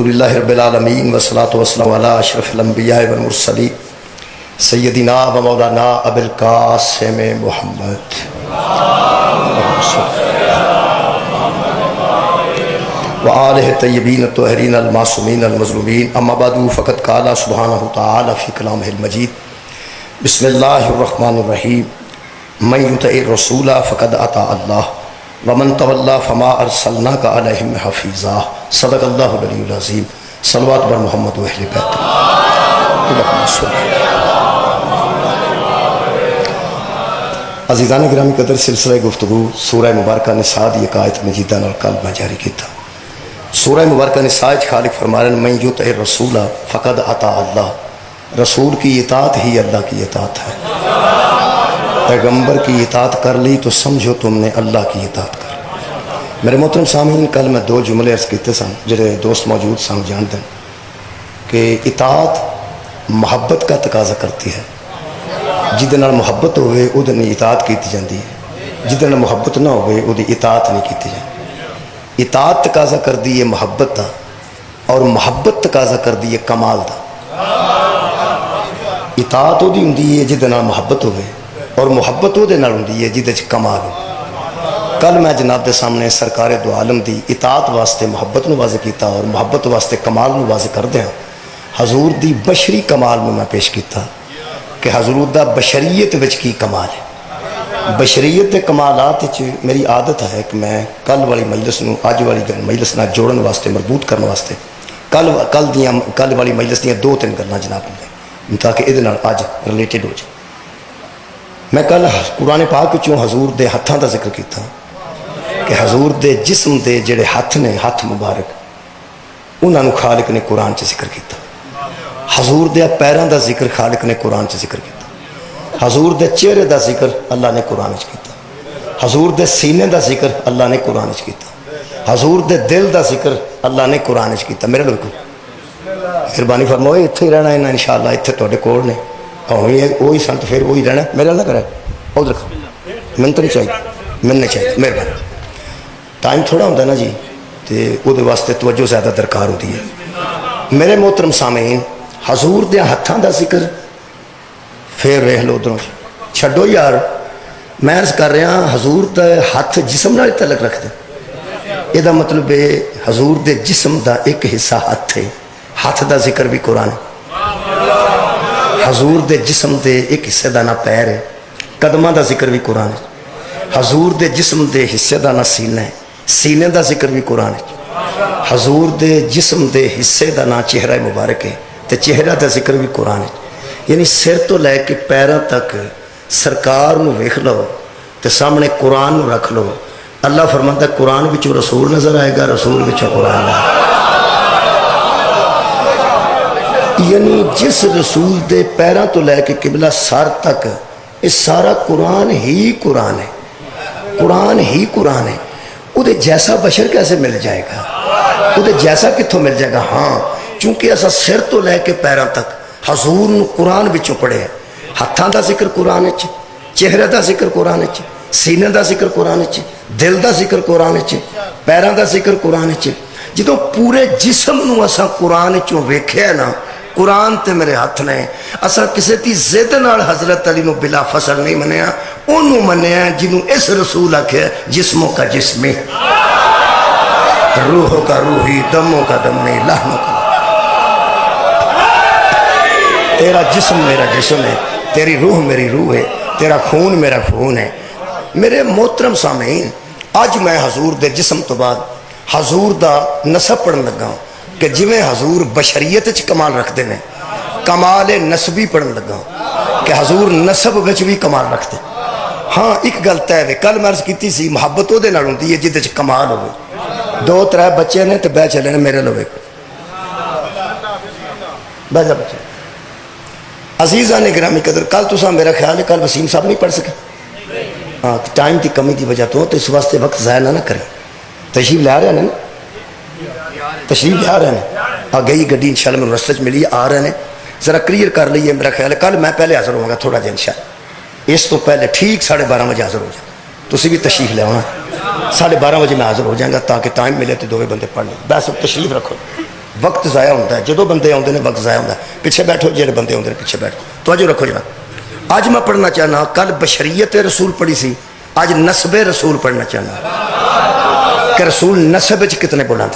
الحمدللہ رب العالمین والصلاة والسلام علی اشرف الانبیاء والمرسلین سیدنا و مولانا ابو القاسم محمد وآلہ الطیبین الطاہرین المعصومین المظلومین اما بعد فقد قال سبحانہ تعالی فی کلامہ المجید بسم اللہ الرحمن الرحیم من یطع الرسول فقد اطاع اللہ ومن تولی فما ارسلناک علیہم حفیظا صدق اللہ العلی العظیم صلوات بر محمد و اہل بیت عزیزان گرامی قدر سلسلہ گفتگو سورہ مبارکہ نساء دی ایک آیت مجیدہ نال کل میں جاری کیتا سورہ مبارکہ نساء خالق فرما رہے ہیں من یطع الرسول فقد اطاع اللہ رسول کی اطاعت ہی اللہ کی اطاعت ہے پیغمبر کی اطاعت کر لی تو سمجھو تم نے اللہ کی اطاعت کر لی میرے محترم سامعین کل میں دو جملے عرض کیتے سن جڑے دوست موجود سن جان دیں کہ اطاعت محبت کا تقاضا کرتی ہے جدے نال محبت ہوئے او دی اطاعت کیتی جاندی ہے جدے نال محبت نہ ہوئے او دی اطاعت نہیں کیتی جاندی اطاعت تقاضا کر دی ہے محبت دا اور محبت تقاضا کر دی ہے کمال دا اطاعت او دی ہوندی ہے جدے نال محبت ہوئے اور محبت وہ دے نال ہوندی ہے جدے چ کمال ہو کل میں جناب دے سامنے سرکار دو عالم دی اطاعت واسطے محبت نو واضح کیتا اور محبت واسطے کمال نو واضح کر دیا حضور دی بشری کمال نو میں پیش کیتا کہ حضور دا بشریت وچ کی کمال ہے بشریت دے کمالات وچ میری عادت ہے کہ میں کل والی مجلس نو اج والی مجلس نال جوڑن واسطے مربوط کرن واسطے کل والی مجلس دیاں دو تین گلاں جناب نے تاکہ ادھے نال اج ریلیٹڈ ہو جائے میں کل قرآن پاک چوں حضور دے ہتھاں دا ذکر کیتا کہ حضور دے جسم دے جڑے ہتھ نے ہتھ مبارک انہاں نو خالق نے قرآن چ ذکر کیتا حضور دے پیراں دا ذکر خالق نے قرآن چ ذکر کیتا حضور دے چہرے دا ذکر اللہ نے قرآن چ کیتا حضور دے سینے دا ذکر اللہ نے قرآن چ کیتا حضور دے دل دا ذکر اللہ نے قرآن چ کیتا میرے لوگوں مہربانی فرماؤ ایتھے ہی رہنا ہے انشاءاللہ ایتھے تواڈے کول نے وہی سنت پھر وہی رہنا میرا نہ کرے ادھر من تو نہیں چاہیے من نہیں چاہیے مہربانی ٹائم تھوڑا ہوتا ہے نا جی تو وہ واسطے توجہ زیادہ درکار ہوتی ہے میرے محترم سامعین حضور دے ہتھاں دا ذکر پھر رہ لو ادھروں چھڈو یار میں عرض کر رہا حضور دے ہاتھ جسم نال تعلق رکھتے یہ مطلب ہے حضور دے جسم دا ایک حصہ ہاتھ ہے ہاتھ دا ذکر بھی قرآن ہے حضور دے جسم دے ایک حصے دا نہ پیر ہے قدمہ دا ذکر بھی قرآن ہے حضور دے جسم دے حصے دا نہ سینہ ہے سینے دا ذکر بھی قرآن ہے حضور دے جسم دے حصے دا نہ چہرہ مبارک ہے تے چہرہ دا ذکر بھی قرآن ہے یعنی سر تو لے کے پیروں تک سرکار نو ویکھ لو تے سامنے قرآن نو رکھ لو اللہ فرماتا ہے قرآن وچوں رسول نظر آئے گا رسول وچوں قرآن آئے گا یعنی جس رسول دے پیروں تو لے کے قبلہ سر تک یہ سارا قرآن ہی قرآن ہے قرآن ہی قرآن ہے وہ دے جیسا بشر کیسے مل جائے گا وہ دے جیسا کتھوں مل جائے گا ہاں چونکہ ایسا سر تو لے کے پیروں تک حضور نو قرآن بچوں پڑھے ہیں ہتھاں دا ذکر قرآن ہے چہرے دا ذکر قرآن ہے سینے دا ذکر قرآن ہے دل دا ذکر قرآن ہے پیروں دا ذکر قرآن ہے جدوں پورے جسم نو اسا قرآن چوں ویکھیا نا قرآن تے میرے ہاتھ نے اسا کسی تی زد نال حضرت علی نو بلا فصل نہیں منیا انہوں منیا جنہوں اس رسول آکھے جسموں کا جسمی روحوں کا روحی دموں کا دم نہیں لہنوں کا تیرا جسم میرا جسم ہے تیری روح میری روح ہے تیرا خون میرا خون ہے میرے محترم سامعین آج میں حضور دے جسم تو بعد حضور دا نسب پڑھن لگا ہوں کہ جویں حضور بشریت چ کمال رکھتے ہیں کمال نسبی پڑھن لگا کہ حضور نسب وچ بھی کمال رکھتے ہاں ایک گل طے ہے کل میں عرض کیتی سی محبت وہ نال ہوندی ہے جدے چ کمال ہوے دو ترے بچے نے تے بہ چلے نے میرے لوے بہ جا بچے عزیزاں نے گرامی قدر کل تساں میرا خیال ہے کل وسیم صاحب نہیں پڑھ سکے ہاں ٹائم کی کمی کی وجہ تو اس واسطے وقت ضائع نہ کریں تشریف لے رہے ہیں نا تشریف لے آ رہے ہیں آ گئی گڈی انشاءاللہ میں رستے ملی آ رہے ہیں ذرا کلیئر کر لیے میرا خیال ہے کل میں پہلے حاضر ہوں گا تھوڑا جہا انشاءاللہ اس تو پہلے ٹھیک 12:30 بجے حاضر ہو جائیں تسی بھی تشریف لے آنا 12:30 بجے میں حاضر ہو جائیں گا تاکہ ٹائم ملے تو دو بندے پڑھ لیں بس تشریف رکھو وقت ضائع ہوتا ہے جدو بندے آتے ہیں وقت ضائع ہوتا ہے پیچھے بیٹھو جڑے بندے آتے ہیں پیچھے بیٹھو توجہ رکھو جناب اج میں پڑھنا چاہنا کل بشریت رسول پڑھی سی اج نسب رسول پڑھنا چاہنا کہ رسول نسب کتنے بلند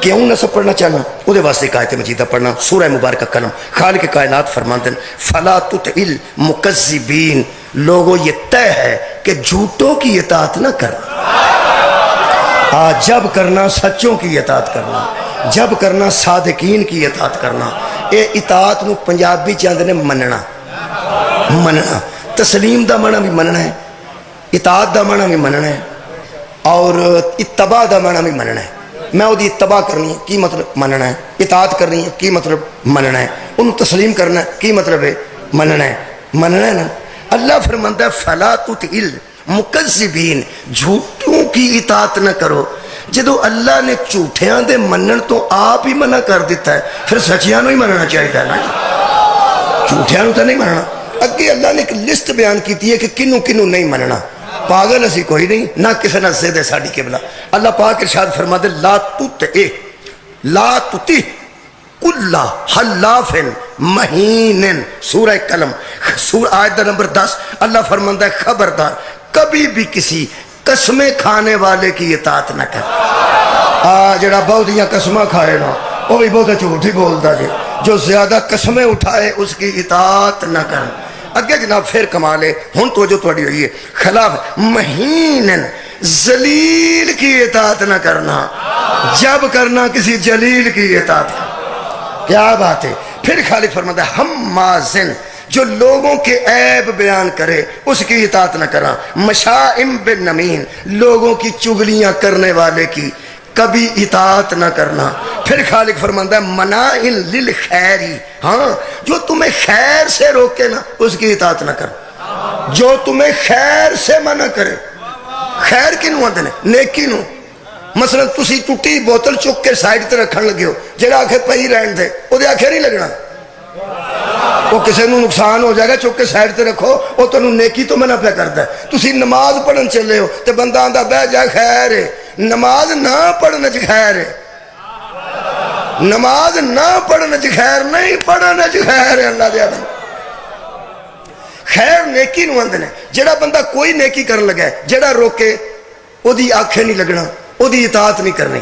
کیوں نسب پڑھنا چاہنا وہ واسطے آیت مجیدہ پڑھنا سورہ مبارکہ کلم خالق کائنات فرماتے ہیں فلا تطع المکذبین لوگوں یہ طے ہے کہ جھوٹوں کی اطاعت نہ کرنا جب کرنا سچوں کی اطاعت کرنا جب کرنا صادقین کی اطاعت کرنا اے اطاعت نو پنجابی چاہتے ہیں مننا مننا تسلیم دا معنی بھی مننا ہے اطاعت دا معنی بھی مننا ہے اور اتباع دا معنی بھی مننا ہے میں وہ اتباع کرنی ہے کی مطلب مننا ہے اطاعت کرنی ہے کی مطلب مننا ہے انہوں تسلیم کرنا ہے کی مطلب ہے مننا ہے نا اللہ فرماتا ہے فلا تطع المکذبین جھوٹوں کی اطاعت نہ کرو جدو اللہ نے جھوٹیاں دے منن تو آپ ہی منع کر دیتا ہے پھر سچیاں نو ہی مننا چاہیے نا جھوٹیاں نو تو نہیں مننا اگے اللہ نے ایک لسٹ بیان کی ہے کہ کنوں کنوں نہیں مننا پاگل اسی کوئی نہیں نہ کسی نہ زید ہے ساڑی قبلہ اللہ پاک ارشاد فرما دے لا تطع کل حلاف مہین سورہ قلم آیت نمبر 10 اللہ فرماتا ہے خبردار کبھی بھی کسی قسمیں کھانے والے کی اطاعت نہ کر جڑا بہت قسمیں کھائے نا وہ بھی بہت جھوٹ ہی بولتا جی جو زیادہ قسمیں اٹھائے اس کی اطاعت نہ کر اگے جناب پھر کمال ہے ہن تو جو تھوڑی ہوئی ہے خلاف مہین ذلیل کی اطاعت نہ کرنا جب کرنا کسی جلیل کی اطاعت کیا بات ہے پھر خالق فرماتا ہے ہمازن جو لوگوں کے عیب بیان کرے اس کی اطاعت نہ کرنا مشائم بالنمیم لوگوں کی چغلیاں کرنے والے کی کبھی اطاعت نہ کرنا پھر خالق فرماتا ہے منائن للخیری ہاں جو تمہیں خیر سے روکے نا اس کی اطاعت نہ کر جو تمہیں خیر سے منع کرے خیر کنوں آتے ہیں نیکی نو مثلا تسی ٹوٹی بوتل چک کے سائڈ تے رکھن لگے ہو جڑا آخر پئی رہن دے وہ دے آخر نہیں لگنا وہ کسی نو نقصان ہو جائے گا چک کے سائڈ تے رکھو وہ تنوں نیکی تو منع پہ کرتا ہے تسی نماز پڑھن چلے ہو تے بندہ آندا بہ جا خیر ہے نماز نہ پڑھنے چ خیر ہے نماز نہ پڑھنے چ خیر نہیں پڑھنے چ خیر ہے اللہ دے آدم خیر نیکی نو آندے نے جڑا بندہ کوئی نیکی کرن لگا ہے جڑا روکے او دی آنکھیں نہیں لگنا او دی اطاعت نہیں کرنی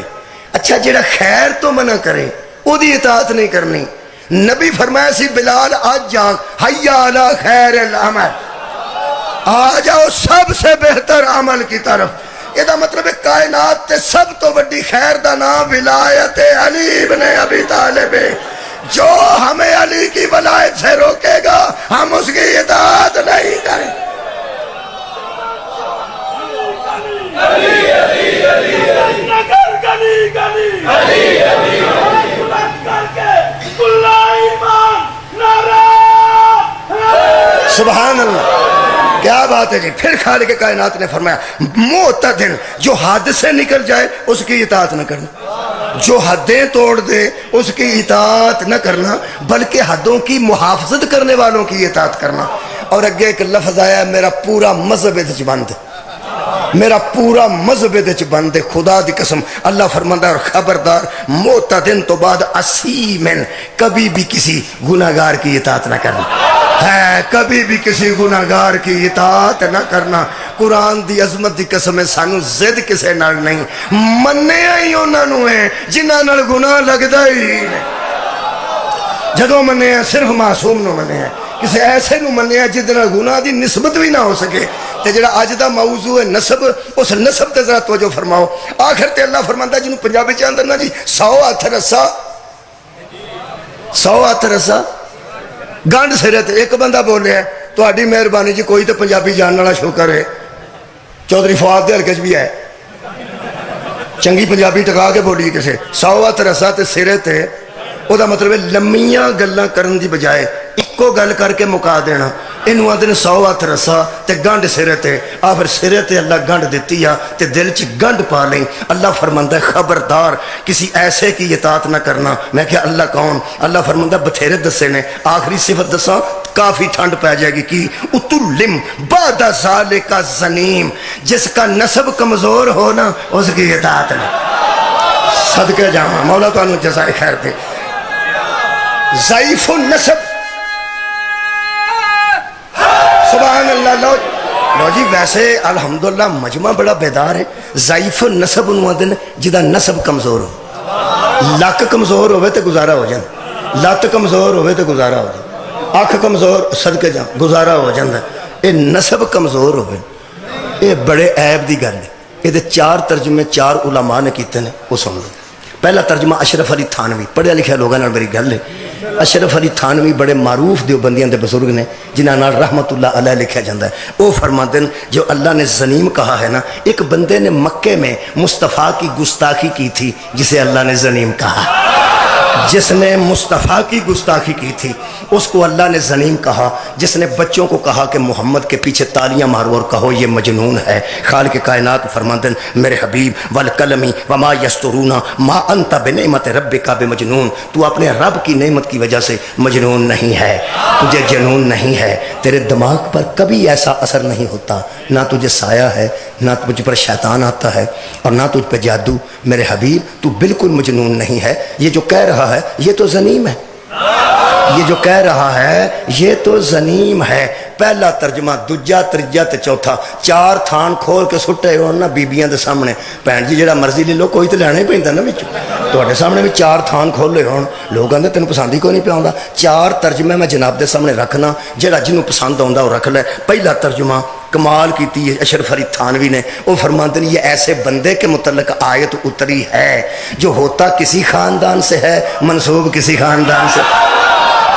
اچھا جڑا خیر تو منع کرے او دی اطاعت نہیں کرنی نبی فرمایا سی بلال آج جاگ حی علی خیر العمل آ جاؤ سب سے بہتر عمل کی طرف یہ مطلب ہے کائنات تے سب تو بڑی خیر دا نام ولایت علی بن ابی طالب جو ہمیں علی کی ولایت سے روکے گا ہم اس کی اطاعت نہیں کریں سبحان اللہ کیا بات ہے جی پھر خالق کائنات نے فرمایا معتدل جو حد سے نکل جائے اس کی اطاعت نہ کرنا جو حدیں توڑ دے اس کی اطاعت نہ کرنا بلکہ حدوں کی محافظت کرنے والوں کی اطاعت کرنا اور اگے ایک لفظ آیا میرا پورا مذہب ادھ بند میرا پورا مذہب ادھ بند خدا دی قسم اللہ فرماتا ہے اور خبردار معتدل تو بعد اسیمن کبھی بھی کسی گناہگار کی اطاعت نہ کرنا ہے کبھی بھی کسی گناہگار کی اطاعت نہ کرنا قرآن دی عظمت دی قسم سانو زد کسے نال نہیں منیا ہی انہاں نو ہے جنہاں نال گناہ لگدا ہی جدوں منیا صرف معصوم نو منیا کسی ایسے نو منیا جدنا گناہ دی نسبت بھی نہ ہو سکے تے جڑا اج دا موضوع ہے نسب اس نسب تے ذرا توجہ فرماؤ آخر تے اللہ فرماندا جنوں پنجابی چ اندر نا جی 100 ہاتھ رسا 100 ہاتھ رسا گنڈ سرے تے ایک بندہ بولے ہے تہاڈی مہربانی جی کوئی تے پنجابی جاننے والا شکر ہے چودھری فؤاد دے حلقے بھی ہے چنگی پنجابی ٹکا کے بولی کسے 100 ہاتھ رسا تے سرے تے او دا مطلب ہے لمیاں گلاں کرن دی بجائے اکو گل کر کے مکا دینا انہوں آدھے 100 ہاتھ رسا تے گنڈ سرے تے پھر سرے تے اللہ گنڈ دیتی ہے تے دل چ گنڈ پا لیں اللہ فرماندا ہے خبردار کسی ایسے کی اطاعت نہ کرنا میں کہا اللہ کون اللہ فرماندا بتھیرے دسے نے آخری صفت دساں کافی ٹھنڈ پہ جائے گی کی اتلم بعد ذالک زنیم جس کا نسب کمزور ہونا اس کی اطاعت نہیں صدقے جاواں مولا تانوں جزائے خیر دے ضعیف النسب سبحان اللہ لو جی ویسے الحمدللہ مجمع بڑا بیدار ہے ضعیف النسب انہوں آدھے جدہ نسب کمزور ہو لک کمزور ہوئے تے گزارا ہو جان لت کمزور ہوئے تے گزارا ہو جان آنکھ کمزور صدقے جا گزارا ہو جاندہ اے نسب کمزور ہوئے اے بڑے عیب دی گل ہے اے دے 4 ترجمے 4 علماء نے کیتے ہیں وہ سن لو پہلا ترجمہ اشرف علی تھانوی پڑھے لکھے لوگوں نے میری گل ہے اشرف علی تھانوی بڑے معروف دیوبندیاں دے بزرگ نے جنہاں نال رحمت اللہ علیہ لکھا جاندہ ہے وہ فرماتے ہیں جو اللہ نے زنیم کہا ہے نا ایک بندے نے مکے میں مصطفیٰ کی گستاخی کی تھی جسے اللہ نے زنیم کہا جس نے مصطفیٰ کی گستاخی کی تھی اس کو اللہ نے زنیم کہا جس نے بچوں کو کہا کہ محمد کے پیچھے تالیاں مارو اور کہو یہ مجنون ہے خالق کائنات فرماتے ہیں میرے حبیب والقلمی وما یسترون ما انت بنعمت ربک بمجنون تو اپنے رب کی نعمت کی وجہ سے مجنون نہیں ہے تجھے جنون نہیں ہے تیرے دماغ پر کبھی ایسا اثر نہیں ہوتا نہ تجھے سایہ ہے نہ تجھ پر شیطان آتا ہے اور نہ تجھ پہ جادو میرے حبیب تو بالکل مجنون نہیں ہے یہ جو کہہ رہا ہے یہ تو زنیم ہے یہ جو کہہ رہا ہے یہ تو زنیم ہے پہلا ترجمہ دوجا تریجا تے چوتھا 4 تھان کھول کے سٹے ہو نا بیبیاں دے سامنے بہن جی جڑا مرضی لے لو کوئی تے لینا ہی پیندا نا وچوں تواڈے سامنے بھی 4 تھان کھولے ہون لوگ کہندے تینوں پسند ہی کوئی نہیں پیا ہوندا 4 ترجمے میں جناب دے سامنے رکھنا جڑا جنوں پسند آوندا وہ رکھ لے پہلا ترجمہ کمال کیتی ہے اشرف علی تھانوی نے وہ فرماتے ہیں یہ ایسے بندے کے متعلق آیت اتری ہے جو ہوتا کسی خاندان سے ہے منسوب کسی خاندان سے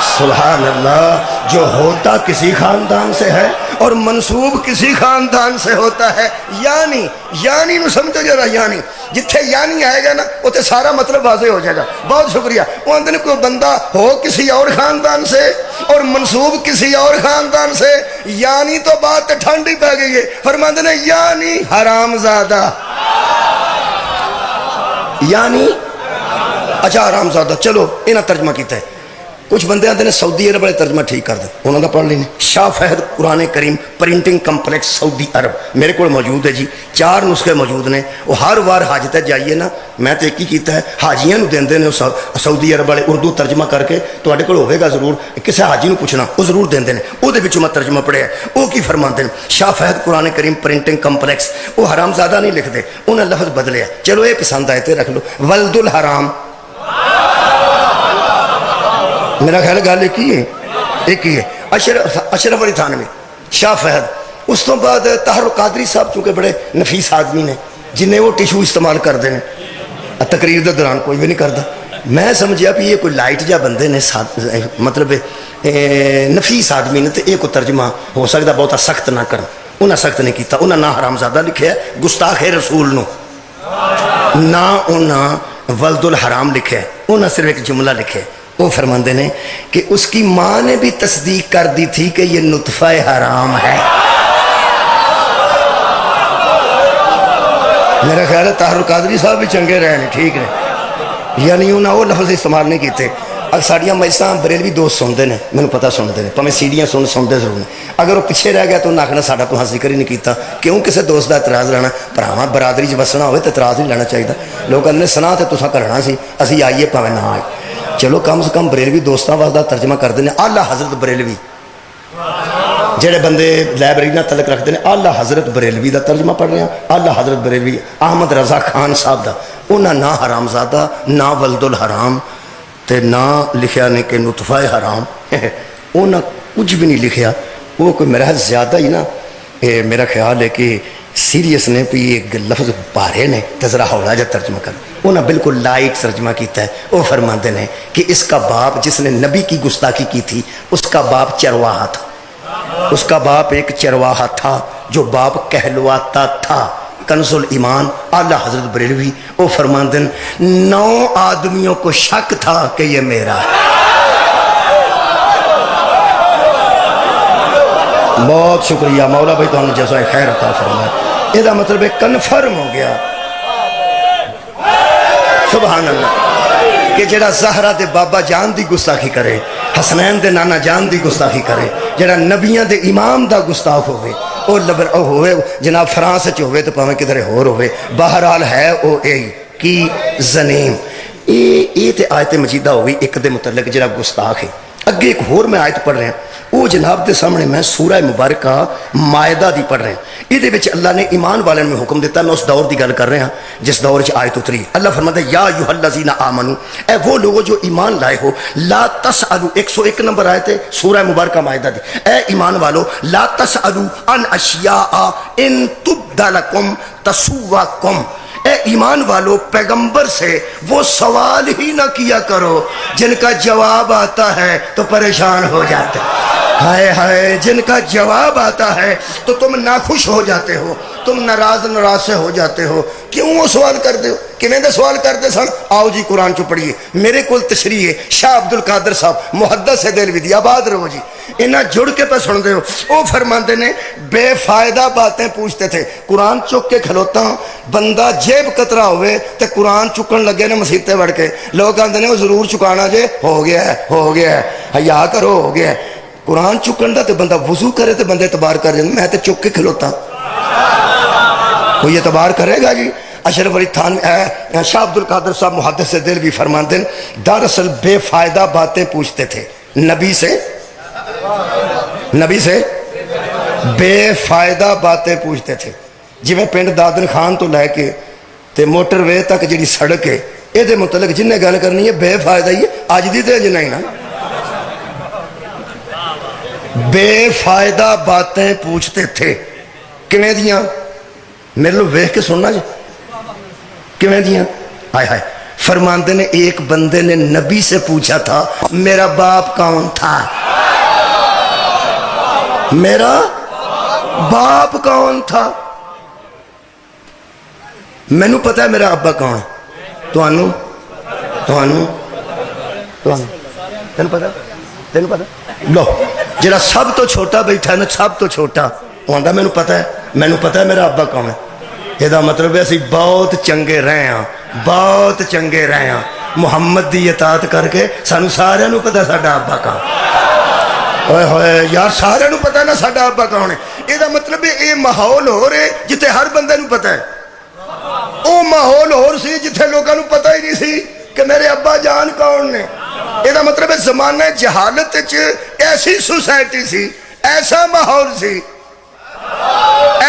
سبحان اللہ جو ہوتا کسی خاندان سے ہے اور منسوب کسی خاندان سے ہوتا ہے یعنی نو سمجھو جرا یعنی جتھے یعنی آئے گا نا اتنے سارا مطلب واضح ہو جائے گا بہت شکریہ وہ اندر کوئی بندہ ہو کسی اور خاندان سے اور منسوب کسی اور خاندان سے یعنی تو بات ٹھنڈی پہ گئی ہے فرماتے ہیں یعنی حرام زادہ یعنی اچھا حرام زادہ چلو انہاں ترجمہ کیتا ہے کچھ بندے آتے ہیں سعودی عرب والے ترجمہ ٹھیک کر دیں انہوں نے پڑھ لینے شاہ فہد قرآن کریم پرنٹنگ کمپلیکس سعودی عرب میرے کو موجود ہے جی 4 نسخے موجود نے وہ ہر بار حج تے جائیے نا میں تو ایک ہی کیتا ہے حاجیاں دیندے نے سعودی عرب والے اردو ترجمہ کر کے تواڈے کول ہوے گا ضرور کسی حاجی نو پوچھنا وہ ضرور دیندے نے وہ دے وچوں میں ترجمہ پڑھیا وہ کی فرماتے ہیں شاہ فہد قرآن کریم پرنٹنگ کمپلیکس وہ حرام زادہ نہیں لکھتے انہیں لفظ بدلیا چلو یہ پسند آئے تے رکھ لو ولد الحرام میرا خیال گل ایک ہی ہے اشرف علی تھانوی شاہ فہد اس تو بعد طاہر قادری صاحب چونکہ بڑے نفیس آدمی نے جنہیں وہ ٹیشو استعمال کرتے ہیں تقریر دے دوران کوئی بھی نہیں کرتا میں سمجھیا بھی یہ کوئی لائٹ جا بندے نے مطلب نفیس آدمی نے تو یہ کوئی ترجمہ ہو سکتا بہتا سخت نہ کر انہیں سخت نہیں کیتا انہیں نہ حرام زادہ لکھے گستاخ رسول نو نہ انہیں ولد الحرام لکھے انہیں صرف ایک جملہ لکھے وہ فرماندے نے کہ اس کی ماں نے بھی تصدیق کر دی تھی کہ یہ نطفہ حرام ہے میرا خیال ہے طاہر قادری صاحب بھی چنگے رہے ہیں ٹھیک ہے یعنی انہوں نے وہ لفظ استعمال نہیں کیتے اگر ساڑیاں مجلساں بریلوی دوست سنتے ہیں میں نے پتا سنتے ہیں پہ سیڑیاں سنتے ضرور ہیں اگر وہ پیچھے رہ گیا تو انہیں آخنا ساڈا تو ذکر ہی نہیں کیتا کیوں کسی دوست کا اعتراض لینا پراواں برادری چ وسنا ہوئے تو اعتراض نہیں لینا چاہیے لوگ کہتے ہیں سنا تو تصا کرنا سی اسی آئیے پاویں نہ آئے چلو کم سے کم بریلوی دوستوں واسطہ ترجمہ کرتے ہیں آلہ حضرت بریلوی جڑے بندے لائبریری نہ تعلق رکھتے ہیں آلہ حضرت بریلوی دا ترجمہ پڑھ رہے ہیں آلہ حضرت بریلوی احمد رضا خان صاحب دا انہاں نہ حرام زادہ نہ ولد الحرام تے نہ لکھیا نے کہ نطفہ حرام انہاں کچھ بھی نہیں لکھیا وہ کوئی میرا زیادہ ہی نا میرا خیال ہے کہ سیریس نے بھی ایک لفظ پارے نے تے ذرا ہولا جا ترجمہ کر انہاں بالکل لائٹ ترجمہ کیتا ہے وہ فرماتے ہیں کہ اس کا باپ جس نے نبی کی گستاخی کی تھی اس کا باپ چرواہا تھا اس کا باپ ایک چرواہا تھا جو باپ کہلواتا تھا کنز الایمان اعلی حضرت بریلوی وہ فرماتے ہیں 9 آدمیوں کو شک تھا کہ یہ میرا ہے بہت شکریہ مولا بھائی تو ہم جزائے خیر عطا فرمائے یہ دا مطلب ہے کنفرم ہو گیا سبحان اللہ کہ جڑا زہرہ دے بابا جان دی گستاخی کرے حسنین دے نانا جان دی گستاخی کرے جڑا نبیاں دے امام دا گستاخ ہوئے او ہوئے جناب فرانس چ ہوئے تو پاویں کدھر ہور ہوئے بہرحال ہے او اے کی زنیم. یہ تے آیت مجیدہ ہو گئی ایک دے متعلق جڑا گستاخ ہے. اگے ایک ہور میں آیت پڑھ رہے ہیں, وہ جناب دے سامنے میں سورہ مبارکہ مائدہ دی پڑھ رہے ہیں. یہ دے وچ اللہ نے ایمان والوں میں حکم دیتا. میں اس دور دی گل کر رہا ہوں جس دور وچ آیت اتری. اللہ فرماتا ہے یا ایھا الذین آمنو, اے وہ لوگو جو ایمان لائے ہو, لا تسألوا, 101 نمبر آیت ہے سورہ مبارکہ مائدہ دی. اے ایمان والو, لا تسألوا عن اشیاء ان تبد لکم تسؤکم. اے ایمان والو, پیغمبر سے وہ سوال ہی نہ کیا کرو جن کا جواب آتا ہے تو پریشان ہو جاتے. ہائے ہائے, جن کا جواب آتا ہے تو تم ناخوش ہو جاتے ہو, تم ناراض سے ہو جاتے ہو. کیوں وہ سوال کرتے ہو؟ کیویں دے سوال کرتے سن؟ آؤ جی قرآن چو پڑھیے. میرے کول تشریح ہے شاہ عبد القادر صاحب محدث دہلوی دی, آباد رہو جی. انہاں جڑ کے پہ سن دے ہو. وہ فرماندے نے بے فائدہ باتیں پوچھتے تھے. قرآن چک کے کھلوتا ہوں, بندہ جیب قطرہ ہوئے تے قرآن چکن لگے نے مسیطے بڑھ کے. لوگ آندے نے وہ ضرور چکانا جے, ہو گیا ہے, ہو گیا ہے, حیا کرو, ہو گیا ہے. قرآن چکن دا تے بندہ وضو کرے تے بندے اعتبار کر جائیں. میں تے چک کے کھلوتا, کوئی اعتبار کرے گا جی؟ اشرف علی تھانوی شاہ عبد القادر صاحب محدث دہلوی فرماتے ہیں دراصل بے فائدہ باتیں پوچھتے تھے نبی سے بے فائدہ باتیں پوچھتے تھے. جی میں پنڈ دادن خان تو لے کے تے موٹر وے تک جڑی سڑک ہے یہ دے متعلق جن نے گل کرنی ہے بے فائدہ ہی ہے. اج دی تے جنہیں نا بے فائدہ باتیں پوچھتے تھے. کیویں دیاں؟ میرے لوگ ویکھ کے سننا جی. کیویں دیاں؟ ہائے ہائے. فرماندے نے ایک بندے نے نبی سے پوچھا تھا میرا باپ کون تھا, میرا باپ کون تھا. مینوں پتا ہے میرا ابا کون ہے, تینوں پتا لو. جڑا سب تو چھوٹا بیٹھا ہے نا, سب تو چھوٹا, وہ آندا مینوں پتا ہے میرا ابا کون ہے. یہ مطلب ہے اسی بہت چنگے رہے ہیں, بہت چنگے رہے ہیں. محمد دی اطاعت کر کے سانو سارے نو پتا ساڈا ابا کون. ہوئے ہوئے یار, سارے نو پتا نا ساڈا ابا کون ہے. یہ مطلب ہے یہ ماحول ہو رہے جتے ہر بندے نو پتا ہے. وہ ماحول ہو سی جتھے لوگوں نو پتا ہی نہیں سی کہ میرے ابا جان کون نے. یہ مطلب ہے زمانہ جہالت ایسی سوسائٹی سی, ایسا ماحول سی,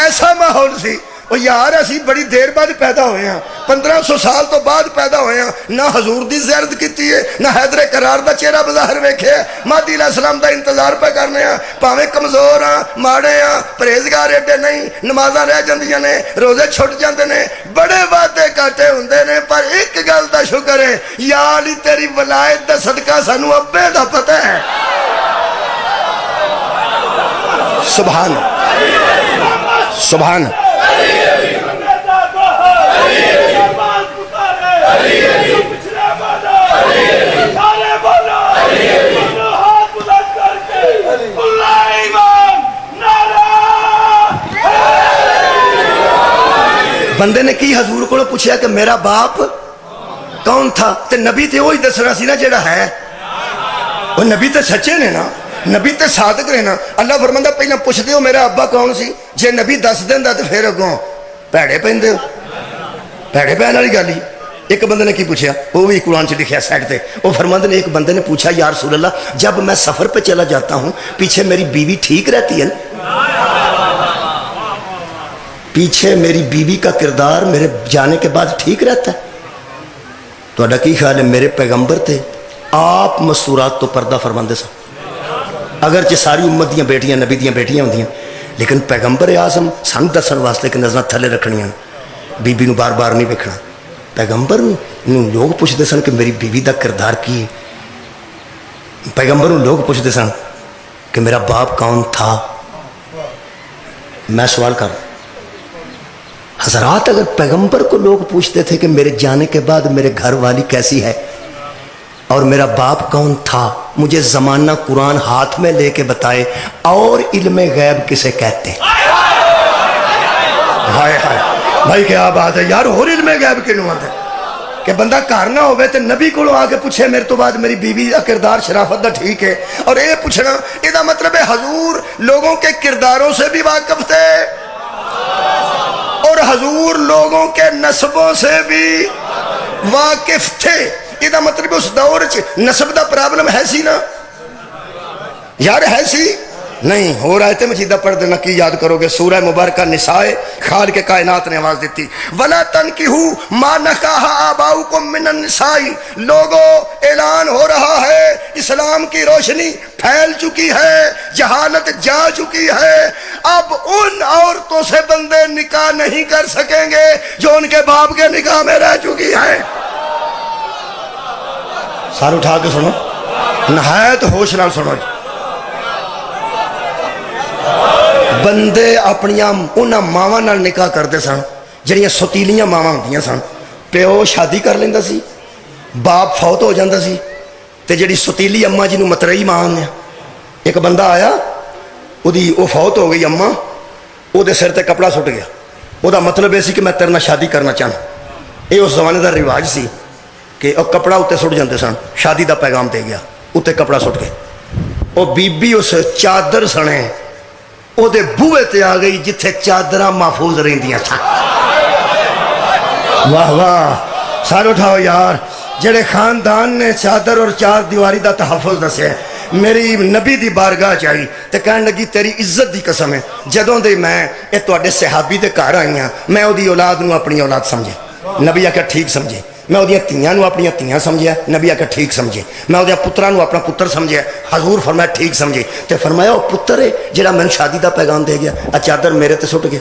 ایسا ماحول سی. وہ یار اسی بڑی دیر بعد پیدا ہوئے ہیں, 1500 سال تو بعد پیدا ہوئے ہیں. نہ حضور دی زیارت کیتی ہے, نہ حیدر کرار دا چہرہ بظاہر ویکھے, مہدی علیہ السلام دا انتظار پہ کرنے ہیں. پاویں کمزور ہاں, ماڑے ہاں, پرہیزگار ایڈے نہیں, نمازاں رہ جاندیاں نے, روزے چھٹ جاندے نے, بڑے وعدے کاٹے ہوندے نے. پر ایک گل دا شکر ہے یا علی تیری ولایت دا صدقہ سانو ابے دا پتہ ہے. سبحان سبحان. بندے نے کی حضور کو پوچھا کہ میرا باپ کون تھا, تے نبی تے وہی دسنا سی نا جڑا ہے. وہ نبی تے سچے نے نا, نبی تے صادق رہنا. اللہ فرماندا پہلا پوچھ دیو میرا ابا کون سی, جے نبی دس دیندا تے پھر اگوں پیڑے پیندے, پیڑے پین والی گل ہی. ایک بندے نے کی پوچھا, وہ بھی قرآن سے لکھا سائڈ تے. وہ فرماندے نے ایک بندے نے پوچھا یا رسول اللہ جب میں سفر پہ چلا جاتا ہوں پیچھے میری بیوی ٹھیک رہتی ہے نا, پیچھے میری بیوی کا کردار میرے جانے کے بعد ٹھیک رہتا ہے؟ تو اڈا کی خیال ہے؟ میرے پیغمبر تھے, آپ مستورات تو پردہ فرماندے سن. اگرچہ ساری امت دیاں بیٹیاں نبی دیاں بیٹیاں ہوندیاں, لیکن پیغمبر اعظم سن دسن واسطے کہ نظر تھلے رکھنیاں, بیوی نو بار بار نہیں ویکھنا. پیغمبر نو لوگ پوچھتے سن کہ میری بیوی دا کردار کی ہے. پیغمبر نو لوگ پوچھتے سن کہ میرا باپ کون تھا. میں سوال کر رہا حضرات, اگر پیغمبر کو لوگ پوچھتے تھے کہ میرے جانے کے بعد میرے گھر والی کیسی ہے اور میرا باپ کون تھا, مجھے زمانہ قرآن ہاتھ میں لے کے بتائے اور علم غیب کسے کہتے ہیں. ہائے ہائے بھائی کیا بات ہے یار, اور علم غیب کیوں آتا ہے کہ بندہ گھر نہ ہوئے تو نبی کو آ کے پوچھے میرے تو بعد میری بیوی کا کردار شرافت دا ٹھیک ہے. اور یہ پوچھنا یہ مطلب ہے حضور لوگوں کے کرداروں سے بھی واقف تھے اور حضور لوگوں کے نسبوں سے بھی. واقف تھے. یہ مطلب اس دور نسب دا پرابلم ہے سی نا یار, ہے سی نہیں. ہو رہا ہے مجیدہ پڑھ دینا کی یاد کرو گے, سورہ مبارکہ نساء, خالق کائنات نے آواز دیتی وَلَا تَنْكِحُوا مَا نَكَحَ آبَاؤُكُم مِّنَ النِّسَاءِ. لوگوں اعلان ہو رہا ہے, اسلام کی روشنی پھیل چکی ہے, جہالت جا چکی ہے. اب ان عورتوں سے بندے نکاح نہیں کر سکیں گے جو ان کے باپ کے نکاح میں رہ چکی ہیں. سار اٹھا کے سنو, نہایت ہوش نال سنو. بندے اپنی انہاں ماواں نال نکاح کرتے سن جڑیاں ستیلیاں ماواں ہوندیاں سن. پیو شادی کر لیندا سی, باپ فوت ہو جاندا سی, تے جڑی ستیلی اماں جنوں مترئی ماں آندے, ایک بندہ آیا, وہ فوت ہو گئی اماں, او دے سر تے کپڑا سٹ گیا. او دا مطلب یہ سی کہ میں تیرے نال شادی کرنا چاہنا. یہ اس زمانے دا رواج سی کہ او کپڑا اتنے سٹ جاندے سن, شادی دا پیغام دے گیا, اتنے کپڑا سٹ گئے. او بی بی اس چادر سنے او دے بوئے تے آ گئی جتھے چادراں محفوظ رہندیاں سن. واہ واہ, سار اٹھاؤ یار. جڑے خاندان نے چادر اور چار دیواری دا تحفظ دسے, میری نبی دی بارگاہ چاہی تے کہن لگی تیری عزت دی قسم ہے, جدوں دے میں اے تواڈے صحابی دے گھر آئی ہاں, میں او دی اولاد نو اپنی اولاد سمجھے. نبی آکھیا ٹھیک سمجھے. میں وہ تیاں نو اپنی تیاں سمجھیا. نبی آکھیا ٹھیک سمجھے. میں وہ پتراں نو اپنا پتر سمجھیا. حضور فرمایا ٹھیک سمجھے. تے فرمایا وہ پتر ہے جڑا میں شادی دا پیغام دے گیا, چادر میرے تے سٹ گیا.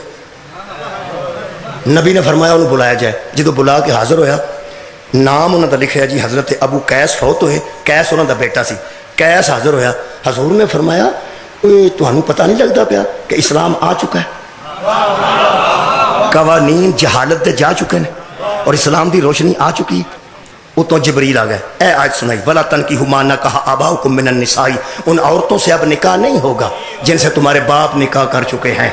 نبی نے فرمایا انہوں بلایا جائے. جدو بلا کے حاضر ہویا, نام انہوں دا لکھیا جی حضرت ابو قیس فوت ہوئے. قیس انہوں دا بیٹا سی. قیس حاضر ہویا. حضور نے فرمایا تمہیں پتہ نہیں لگتا پیا کہ اسلام آ چکا ہے, قوانین جہالت دے جا چکے ہیں اور اسلام دی روشنی آ چکی. اتوں جبریل آ گئے, اے آج سنائی وَلَا تَنْكِحُوا مَا نَكَحَ آبَاؤُكُم مِّنَ النِّسَاءِ. ان عورتوں سے اب نکاح نہیں ہوگا جن سے تمہارے باپ نکاح کر چکے ہیں.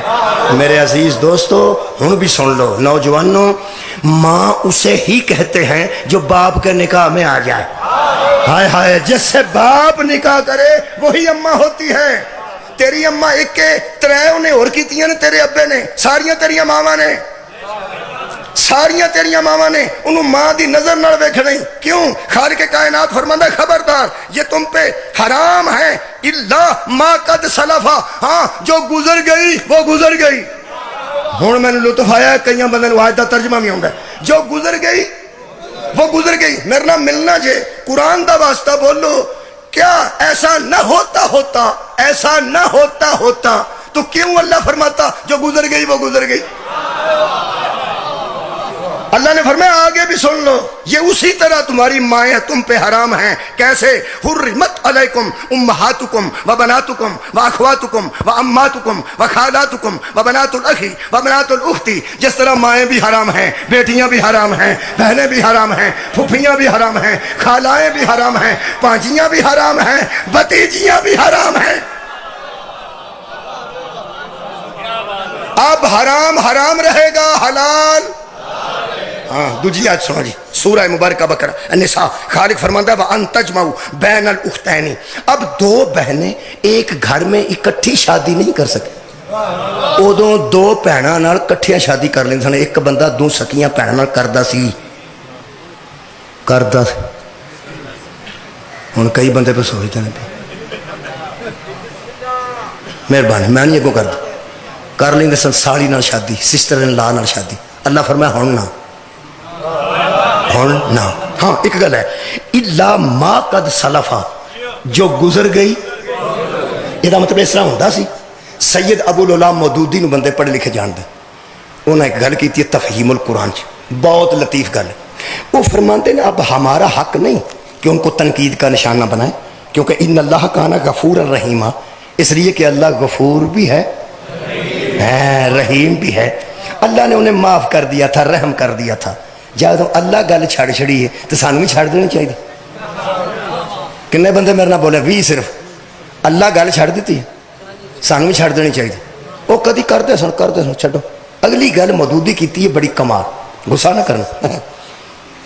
میرے عزیز دوستو ہن بھی سن لو, نوجوانوں, ماں اسے ہی کہتے ہیں جو باپ کے نکاح میں آ جائے. ہائے ہائے, جس سے باپ نکاح کرے وہی اماں ہوتی ہے. تیری اماں ایک کے ترے انہیں اور کیتیاں نے, تیرے ابے نے, ساریاں تیریاں ماواں نے, ساریاں تیریاں ماواں نے. انہوں ماں دی نظر نہ ویکھ نہیں. کیوں؟ خالق کائنات فرماندا ہے خبردار یہ تم پہ حرام ہے الا ما قد سلفا. ہاں جو گزر گئی وہ گزر گئی. ہن میں نے لطف آیا کئی بندے نوں آج دا ترجمہ بھی ہوندا ہے, جو گزر گئی وہ گزر گئی. میرے نام ملنا جے, قرآن دا واسطہ بولو. کیا ایسا نہ ہوتا ہوتا, ایسا نہ ہوتا ہوتا تو کیوں اللہ فرماتا جو گزر گئی وہ گزر گئی. اللہ نے فرمایا آگے بھی سن لو, یہ اسی طرح تمہاری مائیں تم پہ حرام ہیں. کیسے؟ حرمت علیکم امہاتکم وبناتکم واخواتکم واماتکم وخالاتکم وبنات الاخی وبنات الاختی. جس طرح مائیں بھی حرام ہیں, بیٹیاں بھی حرام ہیں, بہنیں بھی حرام ہیں, پھپھیاں بھی حرام ہیں, خالائیں بھی حرام ہیں, پانجیاں بھی حرام ہیں, بھتیجیاں بھی حرام ہیں. اب حرام حرام رہے گا, حلال. ہاں دوجی آج سنو جی, سورہ مبارکہ بقرہ النساء. خالق فرماتا ہے وَأَن تَجْمَعُوا بَيْنَ الْأُخْتَيْنِ. اب دو بہنیں ایک گھر میں اکٹھی شادی نہیں کر سکتے. ادوں دو بھیناں نال کٹھیاں شادی کر لیندے سن. ایک بندہ دو سکیاں بھیناں نال کردا سی. ہن کئی بندے پہ سوچتے ہیں مہربانی میں نہیں اگوں کر لیندے سن سالی نال شادی, سسٹر ان لا نال شادی. اللہ فرمایا ہن نہ ہاں ایک گل ہے الا ما قد سلفا, جو گزر گئی. یہ مطلب اس طرح ہوتا سی. سید ابو العلا مودودی نو بندے پڑھے لکھے جان دے, انہوں نے ایک گل کی تفہیم القرآن چ, بہت لطیف گل ہے. وہ فرماتے ہیں اب ہمارا حق نہیں کہ ان کو تنقید کا نشانہ بنائیں, کیونکہ ان اللہ کان غفور الرحیم, اس لیے کہ اللہ غفور بھی ہے رحیم بھی ہے. اللہ نے انہیں معاف کر دیا تھا, رحم کر دیا تھا. جب اللہ گل چھڑ چھڑی ہے تو سانوں بھی چھڑ دینی چاہیے. کنے بندے میرے نہ بولے 20 صرف. اللہ گل چھڑ دیتی ہے, سانوں بھی چھڑ دینی چاہیے. وہ کدی کرتے سن چھڈو. اگلی گل مودودی کیتی ہے بڑی کمال, غصہ نہ کرنا.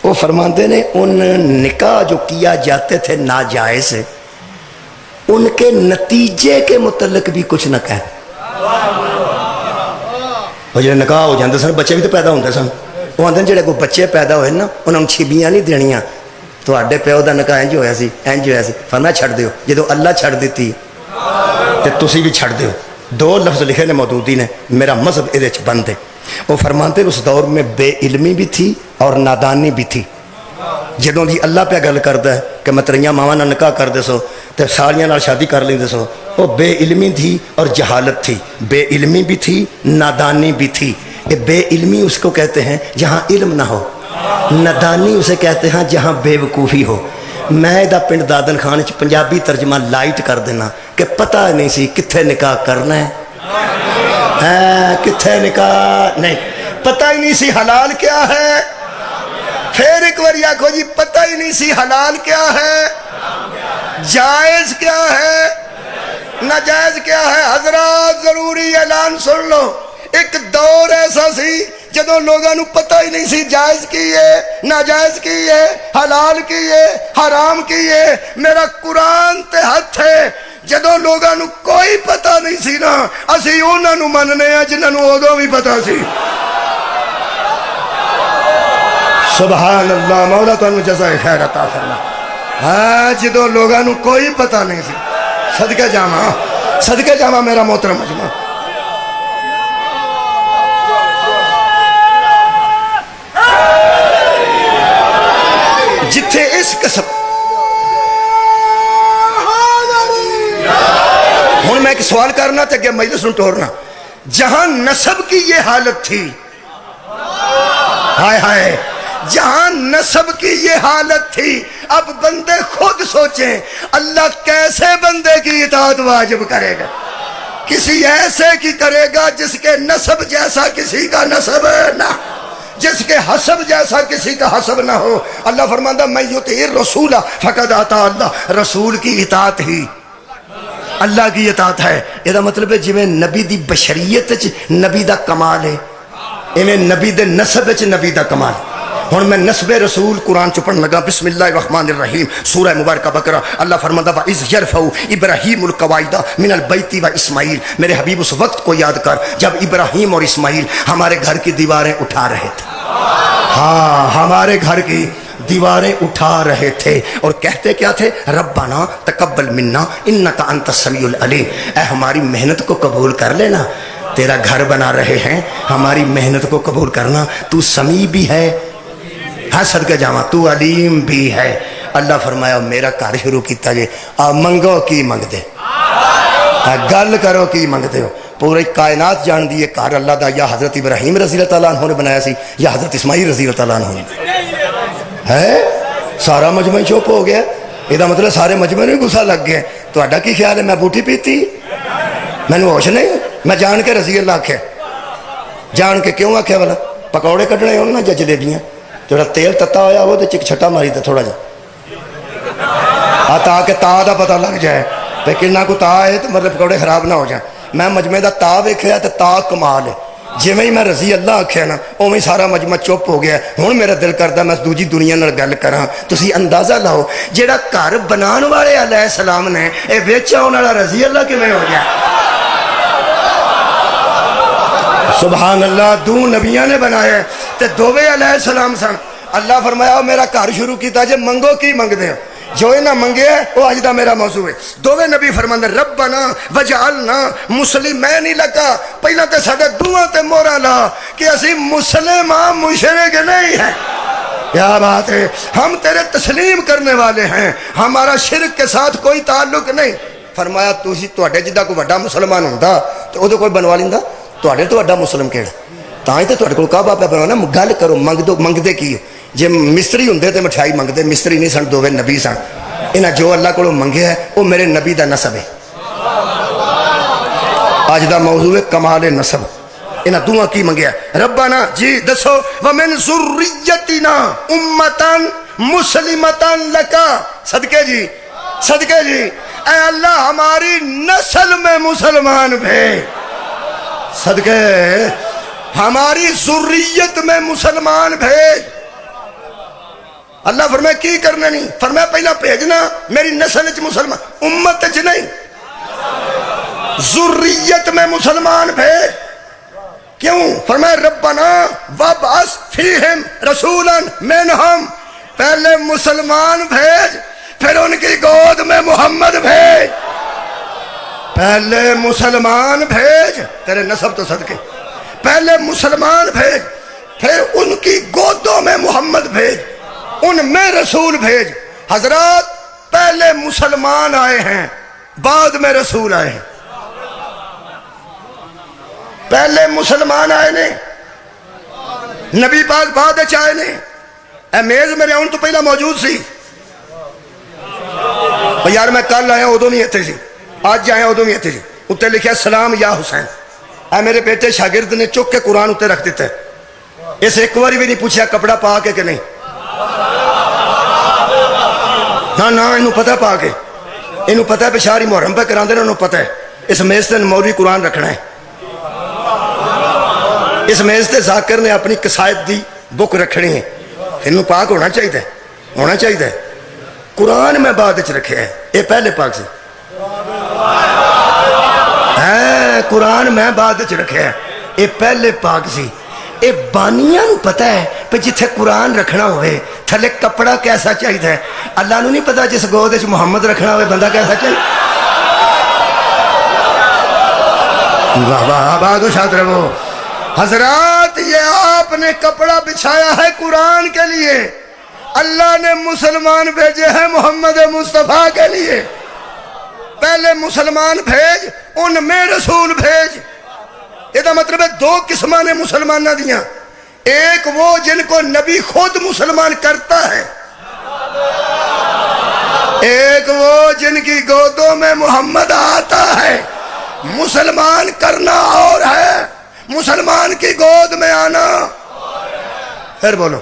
وہ فرماتے نے ان نکاح جو کیا جاتے تھے ناجائز, ان کے نتیجے کے متعلق بھی کچھ نہ کہیں. وہ جب نکاح ہو جاتے سن, بچے بھی تو پیدا ہوتے سن, وہ آدھے جڑے کوئی بچے پیدا ہوئے نا انہوں چھبیاں نہیں دینیاں تواڈے پیو دا نکاح انج ہویا سی انج ہویا سی فرمایا چھڑ دیو جدو اللہ چھڑ دیتی تے تسی بھی چھڑ دیو دو لفظ لکھے نے مودودی نے میرا مذہب ادھے چ بند ہے وہ فرماتے اس دور میں بے علمی بھی تھی اور نادانی بھی تھی جدوں دی اللہ پہ گل کردا ہے کہ متریاں ماواں نال نکاح کر دے سو تے سالیاں نال شادی کر لیندے سو وہ بے علمی تھی اور جہالت تھی بے علمی بھی تھی نادانی بھی تھی یہ بے علمی اس کو کہتے ہیں جہاں علم نہ ہو نادانی اسے کہتے ہیں جہاں بے وقوفی ہو میں دا پنڈ دادن خان چ پنجابی ترجمہ لائٹ کر دینا کہ پتہ نہیں سی کتھے نکاح کرنا ہے کتھے نکاح نہیں پتہ ہی نہیں سی حلال کیا ہے پھر ایک بار آکھو جی پتہ ہی نہیں سی حلال کیا ہے جائز کیا ہے ناجائز کیا ہے حضرات ضروری اعلان سن لو ایک دور ایسا سی جدو لوگوں نو پتہ ہی نہیں سی جائز کی ہے ناجائز کی ہے حلال کی ہے حرام کی ہے میرا قرآن تے ہاتھ ہے جدو لوگوں نو کوئی پتہ نہیں سی نا اسی انہاں نو مننے ہیں جنہاں نو ادوں بھی پتہ سی سبحان اللہ مولا تو انہوں جزائے خیر عطا فرما ہاں جدو لوگوں نو کوئی پتہ نہیں سی صدقہ جامع میرا محترم مجمع جتھے اس قسم ہوں میں ایک سوال کرنا تے کہ مجلس نو ٹورنا جہاں نسب کی یہ حالت تھی ہائے ہائے جہاں نسب کی یہ حالت تھی اب بندے خود سوچیں اللہ کیسے بندے کی اطاعت واجب کرے گا کسی ایسے کی کرے گا جس کے نسب جیسا کسی کا نسب نہ جس کے حسب جیسا کسی کا حسب نہ ہو اللہ فرماتا میں یطیع الرسول فقد اطاع اللہ رسول کی اطاعت ہی اللہ کی اطاعت ہے یہ مطلب ہے جویں نبی دی بشریت نبی دا کمال ہے ایویں نبی دے نسب نبی دا کمال ہن میں نسب رسول قرآن چپن لگا بسم اللہ الرحمن الرحیم سورہ مبارکہ بقرہ اللہ فرماتا وَإِذْ يَرْفَعُ إِبْرَاهِيمُ الْقَوَاعِدَ مِنَ الْبَيْتِ وَإِسْمَاعِيلُ میرے حبیب اس وقت کو یاد کر جب ابراہیم اور اسماعیل ہمارے گھر کی دیواریں اٹھا رہے تھے ہاں ہمارے گھر کی دیواریں اٹھا رہے تھے اور کہتے کیا تھے ربنا تقبل منا انک انت السمیع العلیم اے ہماری محنت کو قبول کر لینا تیرا گھر بنا رہے ہیں ہماری محنت کو قبول کرنا تو سمیع بھی ہے ہاں صدقہ جاواں تو علیم بھی ہے اللہ فرمایا میرا گھر شروع کیتا جے منگو کی منگ دے گل کرو کی منگ دے ہو پوری کائنات جان دی گھر اللہ دا یا حضرت ابراہیم رضی اللہ تعالیٰ عنہ نے بنایا سی یا حضرت اسماعیل رضی اللہ تعالیٰ عنہ نے ہے سارا مجمع چپ ہو گیا یہ مطلب سارے مجمع میں غصہ لگ گیا تو اڈا کی خیال ہے میں بوٹی پیتی میں نے ہوش نہیں میں جان کے رضی اللہ آکھیا جان کے کیوں آکھیا والا پکوڑے کٹنے ہوں نا جج جلیبیاں جڑا تیل تتا ہویا وہ چک چھٹا ماری تے تھوڑا جا تاکہ تا دا پتہ لگ جائے تے کنہ کو تا ہے تو مطلب پکوڑے خراب نہ ہو جائیں میں مجمع دا تا ویکھیا تے تا کمال ہے جی میں میں رضی اللہ آکھیا نا اوویں سارا مجمع چپ ہو گیا ہن میرا دل کردا میں دوجی دنیا نال گل کراں تسی اندازہ لاؤ جیڑا گھر بنان والے علیہ السلام نے اے وچ آون والا رضی اللہ کیویں ہو گیا سبحان اللہ دو نبیاں نے بنایا تے دوویں علیہ السلام سن اللہ فرمایا میرا گھر شروع کیتا جے منگو کی منگ دے جو انہاں منگے وہ اج دا میرا موضوع ہے دوویں نبی فرماندے ربنا وجعلنا مسلمین لکا پہلا تے ساڈے دعاں تے مورا لا کہ اسی مسلمان مشرک نہیں ہیں کیا بات ہے ہم تیرے تسلیم کرنے والے ہیں ہمارا شرک کے ساتھ کوئی تعلق نہیں فرمایا تسی تواڈے جدا کوئی بڑا مسلمان ہوندا تے او کوئی بنوا لیندا تواڈے تو بڑا مسلم کیڑا تاں ہی تے تواڈے کول کعبہ پہ بنوانا گل کرو منگ دے کی جے مصری ہوندے تے مٹھائی منگ دے مصری نہیں سن دوویں نبی سن انہاں جو اللہ کو منگیا ہے وہ میرے نبی دا نسب ہے آج دا موضوع ہے کمال نسب انہاں دعا کی منگیا ربنا جی دسو ومن ذریتنا امتن مسلمتن لکا صدقے جی اے اللہ ہماری نسل میں مسلمان بھیج صدقے ہماری ذریت میں مسلمان بھیج اللہ فرمائے کی کرنا نہیں فرمایا پہلا بھیجنا میری نسل چ مسلمان امت چ نہیں ذریت میں مسلمان بھیج کیوں؟ فرمایا ربنا وابعث فیہم رسولا منہم، پہلے مسلمان بھیج پھر ان کی گود میں محمد بھیج، پہلے مسلمان بھیج، تیرے نسب تو صدقے، پہلے مسلمان بھیج پھر ان کی گودوں میں محمد بھیج، ان میں رسول بھیج۔ حضرات پہلے مسلمان آئے ہیں بعد میں رسول آئے ہیں، پہلے مسلمان آئے نے نبی پاک بعد آئے نے۔ اے میز میرے آن تو پہلا موجود سی یار، میں کل آیا ادو بھی اتنے سی، اج آیا ادو بھی اتنے سی، اتنے لکھا سلام یا حسین۔ اے میرے بیٹے شاگرد نے چک کے قرآن اتنے رکھ دیتا ہے، اس ایک بار بھی نہیں پوچھا کپڑا پا کے کہ نہیں، نہ انہوں پتہ پا کے، انہوں پتہ ہے بشاری محرم پہ کران دینا، انہوں پتہ ہے اس میز تے مولوی قرآن رکھنا ہے، اس میز تے ذاکر نے اپنی قصائد دی بک رکھنی ہے، انہوں پاک ہونا چاہیے، ہونا چاہیے۔ قرآن میں بعد وچ رکھے ہے، یہ پہلے پاک سے قرآن میں بعد وچ رکھے ہے، یہ پہلے پاک سی۔ یہ بانیاں نو پتہ ہے پہ جتھے قرآن رکھنا ہوئے تھلے کپڑا کیسا چاہیے، اللہ نو نہیں پتا جس گود وچ محمد رکھنا ہوئے بندہ کیسا چاہیے۔ واہ واہ بہادر شاد رہو۔ حضرات یہ آپ نے کپڑا بچھایا ہے قرآن کے لیے، اللہ نے مسلمان بھیجے ہیں محمد مصطفیٰ کے لیے، پہلے مسلمان بھیج ان میں رسول بھیج۔ یہ مطلب ہے دو قسماں نے مسلمانہ دیاں، ایک وہ جن کو نبی خود مسلمان کرتا ہے، ایک وہ جن کی گودوں میں محمد آتا ہے۔ مسلمان کرنا اور ہے، مسلمان کی گود میں آنا پھر بولو،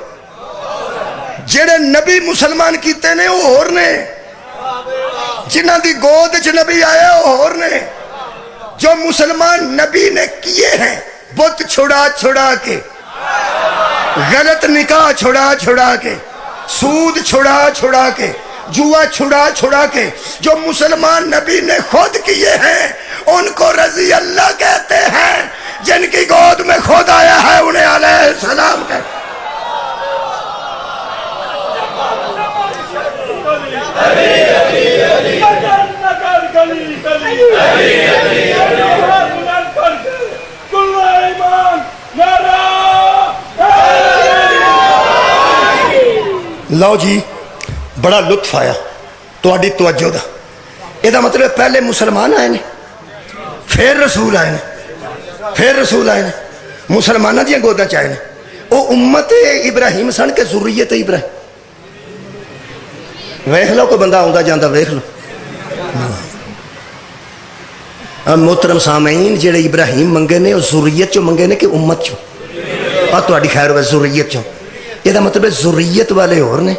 جڑے نبی مسلمان کیتے نے وہ اور نے، جنہ دی گود چ نبی آیا وہ اور نے۔ جو مسلمان نبی نے کیے ہیں بت چھڑا چھڑا کے، غلط نکاح چھڑا چھڑا کے، سود چھڑا چھڑا کے، جوا چھڑا چھڑا کے، جو مسلمان نبی نے خود کیے ہیں ان کو رضی اللہ کہتے ہیں، جن کی گود میں خود آیا ہے انہیں علیہ السلام کہتے ہیں۔ لو جی بڑا لطف آیا تواڈی توجہ دا، یہ مطلب پہلے مسلمان آئے نے پھر رسول آئے نے، پھر رسول آئے نے، مسلمانہ دیا گوداں چاہے نے، وہ امت ابراہیم سن کے ذریت ابراہیم۔ ویکھ لو کوئی بندہ آندا جاندا ویکھ لو۔ محترم سامعین جڑے ابراہیم منگے نے وہ ذریت چوں منگے نے کہ امت چوں؟ اور تہاڈی خیر ہوے ذریت چوں، یہ مطلب ہے ذریت والے اور نے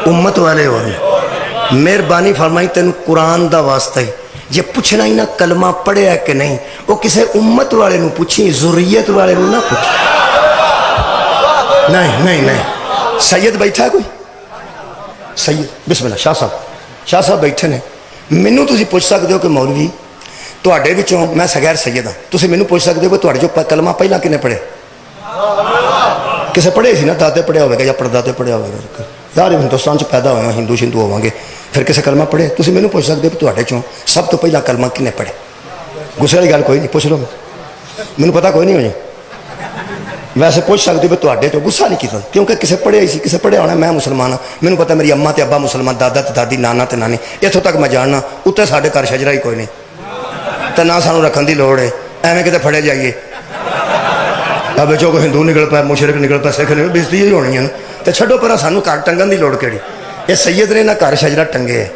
امت والے اور نے۔ مہربانی فرمائی تینوں قرآن دا واسطہ ہی جے پوچھنا ہی نہ کلمہ پڑھیا ہے کہ نہیں، وہ کسے امت والے نو پوچھی، ذریت والے نو نہ پوچھی۔ نہیں نہیں نہیں، سید بیٹھا کوئی سید، بسم اللہ، شاہ صاحب بیٹھے نے، مینوں تسی پوچھ سکتے ہو کہ مولوی تواڈے وچوں میں سغیر سید ہاں، تسی مینوں پوچھ سکتے ہو کہ تواڈے جو کلمہ پہلا کنے پڑھے؟ کسے پڑھے سی نا، دادے پڑھیا ہوئے گا یا پردادے پڑھیا ہوئے گا، یار ہندوستان چ پیدا ہوئے ہندو شندو ہوں گے، پھر کسے کلمہ پڑھے؟ تسی مینوں پوچھ سکتے ہو کہ تواڈے چوں سب تو پہلا کلمہ کنے پڑھے؟ غصے والی گل کوئی نہیں، پوچھ لو، مینوں پتہ کوئی نہیں ہوئی، ویسے پوچھ سکتے ہو کہ تواڈے چوں، غصہ نہیں کیتا کیونکہ کسے پڑھے ہی سی، کسے پڑھیا ہونا، میں مسلمان ہاں، مینوں پتہ میری اماں تے ابا مسلمان، دادا تے دادی، نانا تے نانی، اتوں تک میں جاننا، اتنے ساڈے گھر شجرا ہی کوئی نہیں، تو نہ سانوں رکھن دی لوڑ ہے، ایویں کتے پھڑے جائیے اب جو کوئی ہندو نکل پایا، مشرک نکل پایا، سکھ نکل، بےزتی ہی ہونی ہے، تو چھڈو پرا، سانوں گھر ٹنگن دی لوڑ کیڑی؟ یہ سید نے نہ گھر شجرا ٹنگے ہے۔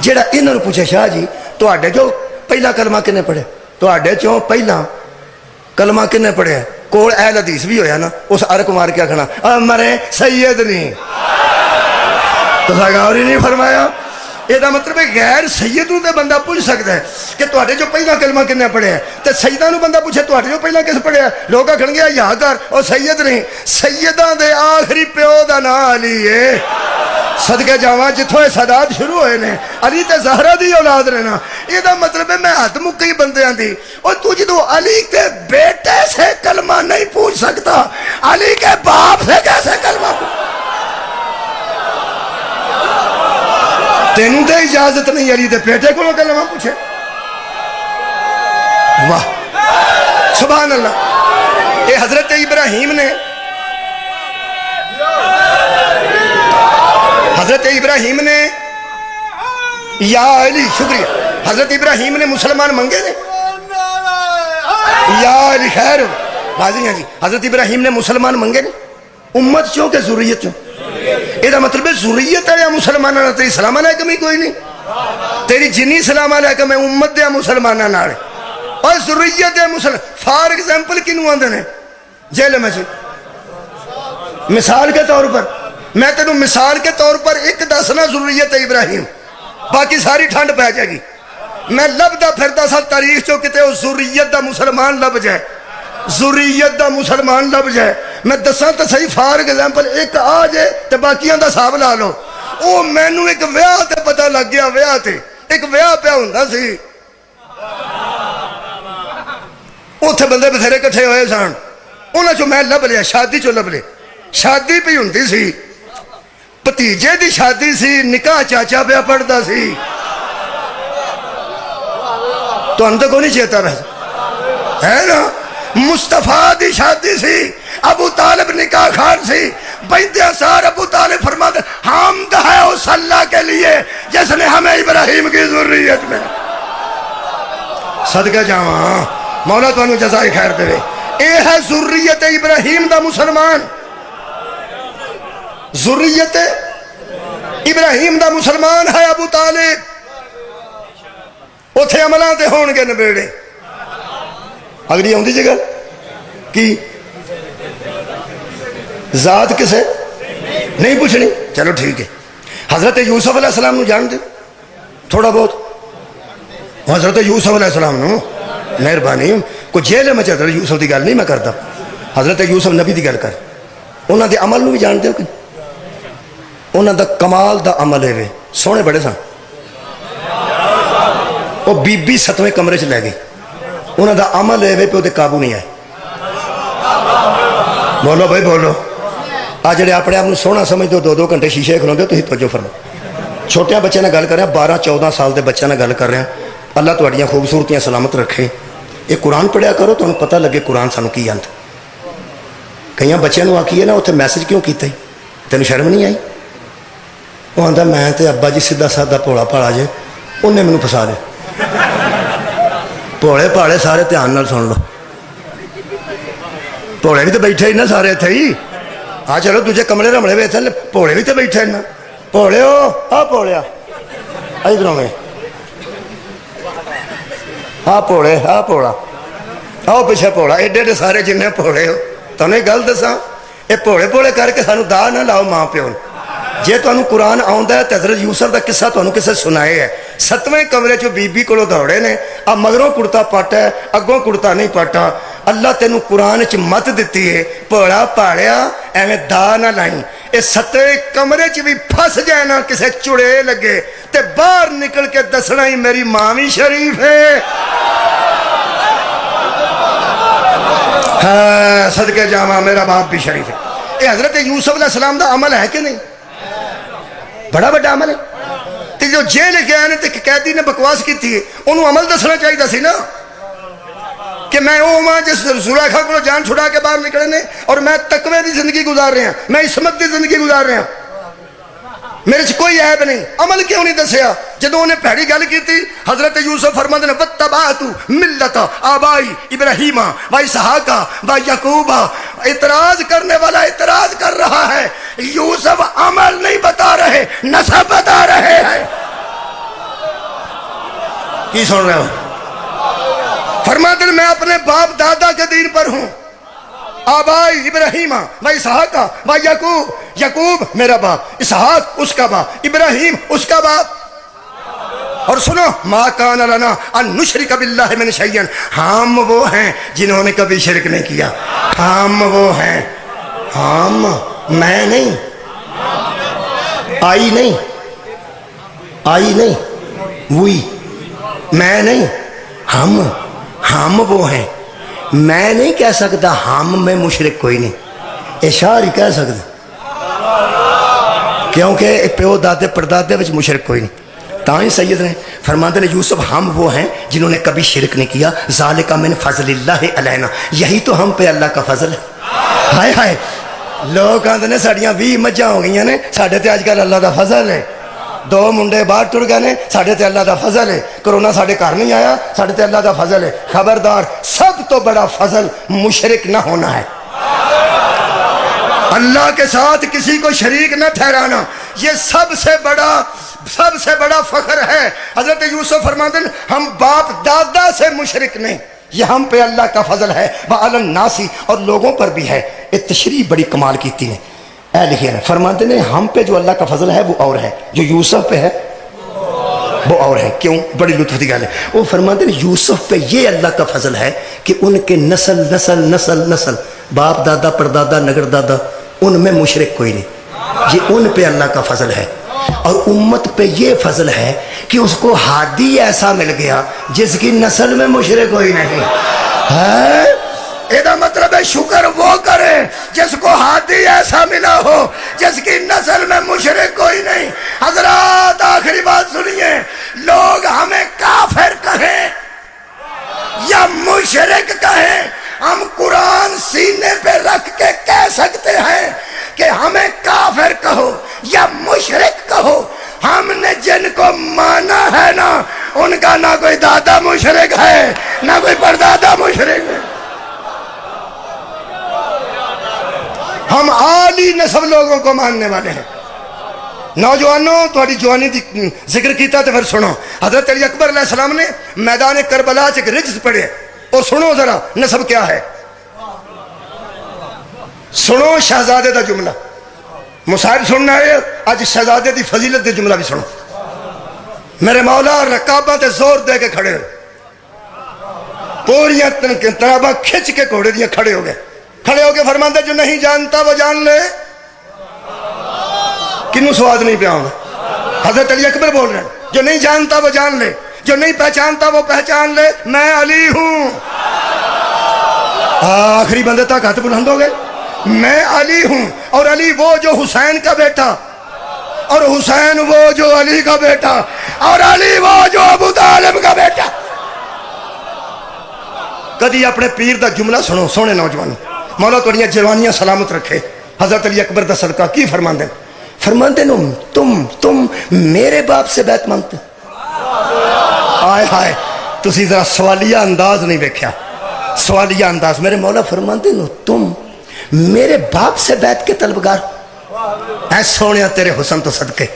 جہاں انہوں نے پوچھے شاہ جی تواڈے جو پہلا کلمہ کنے پڑھے، تواڈے چوں پہلا کلمہ کنے پڑھے؟ کول اہل حدیث بھی ہویا نا، اس عرق مار کے آکھنا مرے سید نہیں، تو غور ہی نہیں فرمایا، یہ مطلب ہے غیر سید نو تے بندہ پوچھ سکتا ہے کہ تواڈے جو پہلا کلمہ کنے پڑھیا تے سیداں نو بندہ پوچھے تواڈے جو پہلا کس پڑھیا، لوگ آکھن گے یا کر او سید نہیں، سیداں دے آخری پیو دا نام علی ہے۔ صدقے جاواں جتھوں یہ سادات شروع ہوئے نے علی تے زہرا دی اولاد رہنا، یہ مطلب ہے میں حد مکی بندیاں دی۔ اور تو جدو علی کے بیٹے سے کلمہ نہیں پوچھ سکتا، علی کے باپ سے کیسے کلمہ پوچھ؟ تینوں تے اجازت نہیں علی دے بیٹے کو کلمہ پوچھے؟ واہ سبحان اللہ۔ یہ حضرت ابراہیم نے یا علی شکریہ، حضرت ابراہیم نے مسلمان منگے نے یا علی خیر راضی ہیں جی، حضرت ابراہیم نے مسلمان منگے نے امت چوں کہ ضروریت چوں؟ یہ مطلب ہے ضروریت ہے یا مسلمانہ نہ تیری سلام علیکم ہی کوئی نہیں، تیری جنی سلام علیکم ہے امت دیا مسلمانہ نہ رہے اور ضروریت ہے مسلمان۔ فار ایگزامپل کنوں آندے نے جیل میں سے مثال کے طور پر، میں تینوں مثال کے طور پر ایک دسنا ضروریت ہے ابراہیم، باقی ساری ٹھنڈ پہ جائے گی۔ میں لبدا پھردا سا تاریخ چو کتے ضروریت دا مسلمان لب جائے، ضروریت دا مسلمان لب جائے، میں دساں تو صحیح فار ایگزامپل ایک آ جائے تو باقیاں دا حساب لا لو۔ او مینوں ایک ویاہ تے پتہ لگ گیا، ویاہ تے ایک ویاہ پیا ہوندا سی، اوتھے بندے بتھیرے کٹھے ہوئے سن، انہاں چوں میں لب لیا، شادی چوں لب لے، شادی پہ ہوندی سی، بھتیجے دی شادی سی، نکاح چاچا پہ پڑھتا سی، تو ہم تو کو نہیں چیتا رہا ہے نا، مصطفیٰ دی شادی سی، ابو طالب نکاح خان سی، بیندے سار ابو طالب فرماتے حمد ہے اس اللہ کے لیے جس نے ہمیں ابراہیم کی ذریت میں، صدقہ جاواں مولا تو انہوں جزائے خیر دے، اے ہے ذریت ابراہیم دا مسلمان، ذریت ابراہیم دا مسلمان ہے ابو طالب، اتھے عملان تے ہون گے نبیڑے۔ اگلی ہوندی جگہ کی ذات کسے نہیں پوچھنی، چلو ٹھیک ہے۔ حضرت یوسف علیہ السلام نو جان دے تھوڑا بہت، حضرت یوسف علیہ السلام نو مہربانی کو جیل میں حضرت یوسف دی گل نہیں میں کرتا، حضرت یوسف نبی دی گل کر، انہاں دے عمل نو بھی جان دے ہو کہ انہاں دا کمال دا عمل ہے، سونے بڑے سن، وہ بی بی 7ویں کمرے چ لے گئی، انہاں دا عمل ہے پہ وہ قابو نہیں آئے۔ بولو بھائی بولو، آج جڑے اپنے آپ سونا سمجھ دو 2 گھنٹے شیشے کھلو دے تو ہی توجہ فرمو، چھوٹے بچے نہ گل کر رہے ہیں، 12-14 سال دے بچے نہ گل کر رہے ہیں، اللہ تہاڈیاں خوبصورتیاں سلامت رکھے، یہ قرآن پڑھیا کرو تو انہوں پتہ لگے قرآن سانو کی آندا۔ کئی بچے نو آکھیے نا اتنے میسج کیوں کیتا ہی تینوں شرم نہیں آئی؟ وہ آندا میں تے ابا جی سیدھا سادہ بھولا بھالا جے، انہیں مینوں پھسا دے۔ بھولے بھالے سارے دھیان نال سن لو، بھولے بھی تو بیٹھے ہی نا سارے اتنے ہی، ہاں چلو دوجے کمرے رمڑے ہوئے اتنے بھولے بھی تو بیٹھے نا، بھولے ہو آ بھولیا ادھروں میں ہاں بھولے ہاں بھولا آؤ پیچھے بھولا، ایڈے ایڈے سارے جن بھولے ہو تمہیں گل دساں، یہ بھولے بھولے کر کے سانو دا نہ لاؤ ماں پیو، جے تانوں قرآن آندا ہے تے حضرت یوسف دا قصہ تانوں کسے سنائے ہے، 7ویں کمرے چوں بی بی کولوں دوڑے نے، اب مگروں کڑتا پاٹا ہے اگوں کڑتا نہیں پاٹا، اللہ تینوں قرآن چ مت دتی ہے بھولا پاڑیا ایویں دا نہ لائیں، اے 7ویں کمرے چ بھی پھس جائے نا کسے چڑے لگے تے باہر نکل کے دسنا ہی میری ماں بھی شریف ہے، ہاں صدقے جاواں میرا باپ بھی شریف ہے۔ یہ حضرت یوسف علیہ السلام دا عمل ہے کہ نہیں؟ بڑا بڑا عمل ہے۔ تے جو جیل کے آنے تے قیدی نے بکواس کی تھی انہوں عمل دسنا چاہیے سی نا کہ میں وہ ماں جس زلیخا کو جان چھڑا کے باہر نکلے نے اور میں تقوی دی زندگی گزار رہے ہیں، میں عصمت دی زندگی گزار رہے ہیں، میرے سے کوئی عیب نہیں، عمل کیوں نہیں دسیا؟ جدو انہیں پہلی گل کی تھی حضرت یوسف فرماتے ہیں وَاتَّبَعْتُ مِلَّتَ آبَائی ابراہیم و اسحاق و یعقوب، اعتراض کرنے والا اعتراض کر رہا ہے، یوسف عمل نہیں بتا رہے نسب بتا رہے ہیں۔ کی سن رہے ہو؟ فرماتے ہیں میں اپنے باپ دادا کے دین پر ہوں، آبائی ابراہیم و اسحاق و یعقوب، یعقوب میرا باپ، اسحاق اس کا باپ، ابراہیم اس کا باپ، اور سنو ما کان لنا ان نشرک باللہ من شیئا، ہم وہ ہیں جنہوں نے کبھی شرک نہیں کیا، ہم وہ ہیں، ہم، میں نہیں، آئی نہیں، آئی نہیں، وہی، میں نہیں، ہم وہ ہیں۔ میں نہیں کہہ سکتا ہم میں مشرک کوئی نہیں، اشار ہی کہہ سکتا، کیونکہ پیو دادے پردادے وچ مشرک کوئی نہیں۔ تاں سید نے فرماتے ہیں یوسف ہم وہ ہیں جنہوں نے کبھی شرک نہیں کیا، ذالک من فضل اللہ علینا، یہی تو ہم پہ اللہ کا فضل ہے۔ ہائے ہائے، لوگ کہتے ہیں ساڑیاں 20 مجھاں ہو گئی ہیں، ساڑھے تے آج کل اللہ دا فضل ہے، 2 منڈے باہر ٹر گئے نے، ساڑھے تے اللہ دا فضل ہے، کرونا ساڑھے گھر نہیں آیا، ساڑھے تے اللہ دا فضل ہے۔ خبردار، سب تو بڑا فضل مشرک نہ ہونا ہے، اللہ کے ساتھ کسی کو شریک نہ ٹھہرانا، یہ سب سے بڑا فخر ہے۔ حضرت یوسف فرماتے ہیں ہم باپ دادا سے مشرک نہیں، یہ ہم پہ اللہ کا فضل ہے، وَعَلَى النَّاسِ، اور لوگوں پر بھی ہے۔ ایک تشریح بڑی کمال کیتی ہے، اے لکھے ہیں فرماتے ہیں ہم پہ جو اللہ کا فضل ہے وہ اور ہے، جو یوسف پہ ہے وہ اور ہے۔ کیوں؟ بڑی لطف کی گل ہے۔ وہ فرماتے ہیں یوسف پہ یہ اللہ کا فضل ہے کہ ان کے نسل باپ دادا پردادا نگر دادا ان میں مشرک کوئی نہیں، یہ ان پہ اللہ کا فضل ہے۔ اور امت پہ یہ فضل ہے کہ اس کو ہادی ایسا مل گیا جس کی نسل میں مشرک کوئی نہیں ہے۔ یہ مطلب ہے شکر وہ کرے جس کو ہادی ایسا ملا ہو جس کی نسل میں مشرک کوئی نہیں۔ حضرات آخری بات سنیے، لوگ ہمیں کافر کہیں یا مشرک کہیں، ہم قرآن سینے پہ رکھ کے کہہ سکتے ہیں کہ ہمیں کافر کہو یا مشرک کہو، ہم نے جن کو مانا ہے نا ان کا نہ کوئی دادا مشرک ہے نہ کوئی پردادا مشرک ہے۔ ہم عالی نسب لوگوں کو ماننے والے ہیں۔ نوجوانوں تھوڑی جوانی دی ذکر کیتا تو پھر سنو، حضرت علی اکبر علیہ السلام نے میدان کربلا سے ایک رجز پڑھے، اور سنو ذرا نسب کیا ہے، سنو شہزادے دا جملہ، مصاحب سننا ہے آج شہزادے دی فضیلت دے جملہ بھی سنو۔ میرے مولا رکابہ تے زور دے کے کھڑے ہوئے، پوریاں ترابہ کھچ کے گھوڑے دیا کھڑے ہو کے فرماتے جو نہیں جانتا وہ جان لے، کنوں سواد نہیں پیا ہوگا، حضرت علی اکبر بول رہے ہیں جو نہیں جانتا وہ جان لے، جو نہیں پہچانتا وہ پہچان لے، میں علی ہوں۔ آخری بندے تک ہاتھ بلند ہو گئے، میں علی ہوں، اور علی وہ جو حسین کا بیٹا، اور حسین وہ جو علی کا بیٹا، اور علی وہ جو ابو طالب کا بیٹا۔ کدی اپنے پیر دا جملہ سنو سونے نوجوان، مولا توڑیاں جوانیاں سلامت رکھے۔ حضرت علی اکبر دا صدقہ کی فرماندے تم میرے باپ سے بیعت مانگتے، آئے ہائے تسی ذرا سوالیہ انداز نہیں دیکھا، سوالیہ انداز۔ میرے مولا فرماندے تم میرے باپ سے بیعت کے طلبگار، اے سونیا تیرے حسن تو صدقے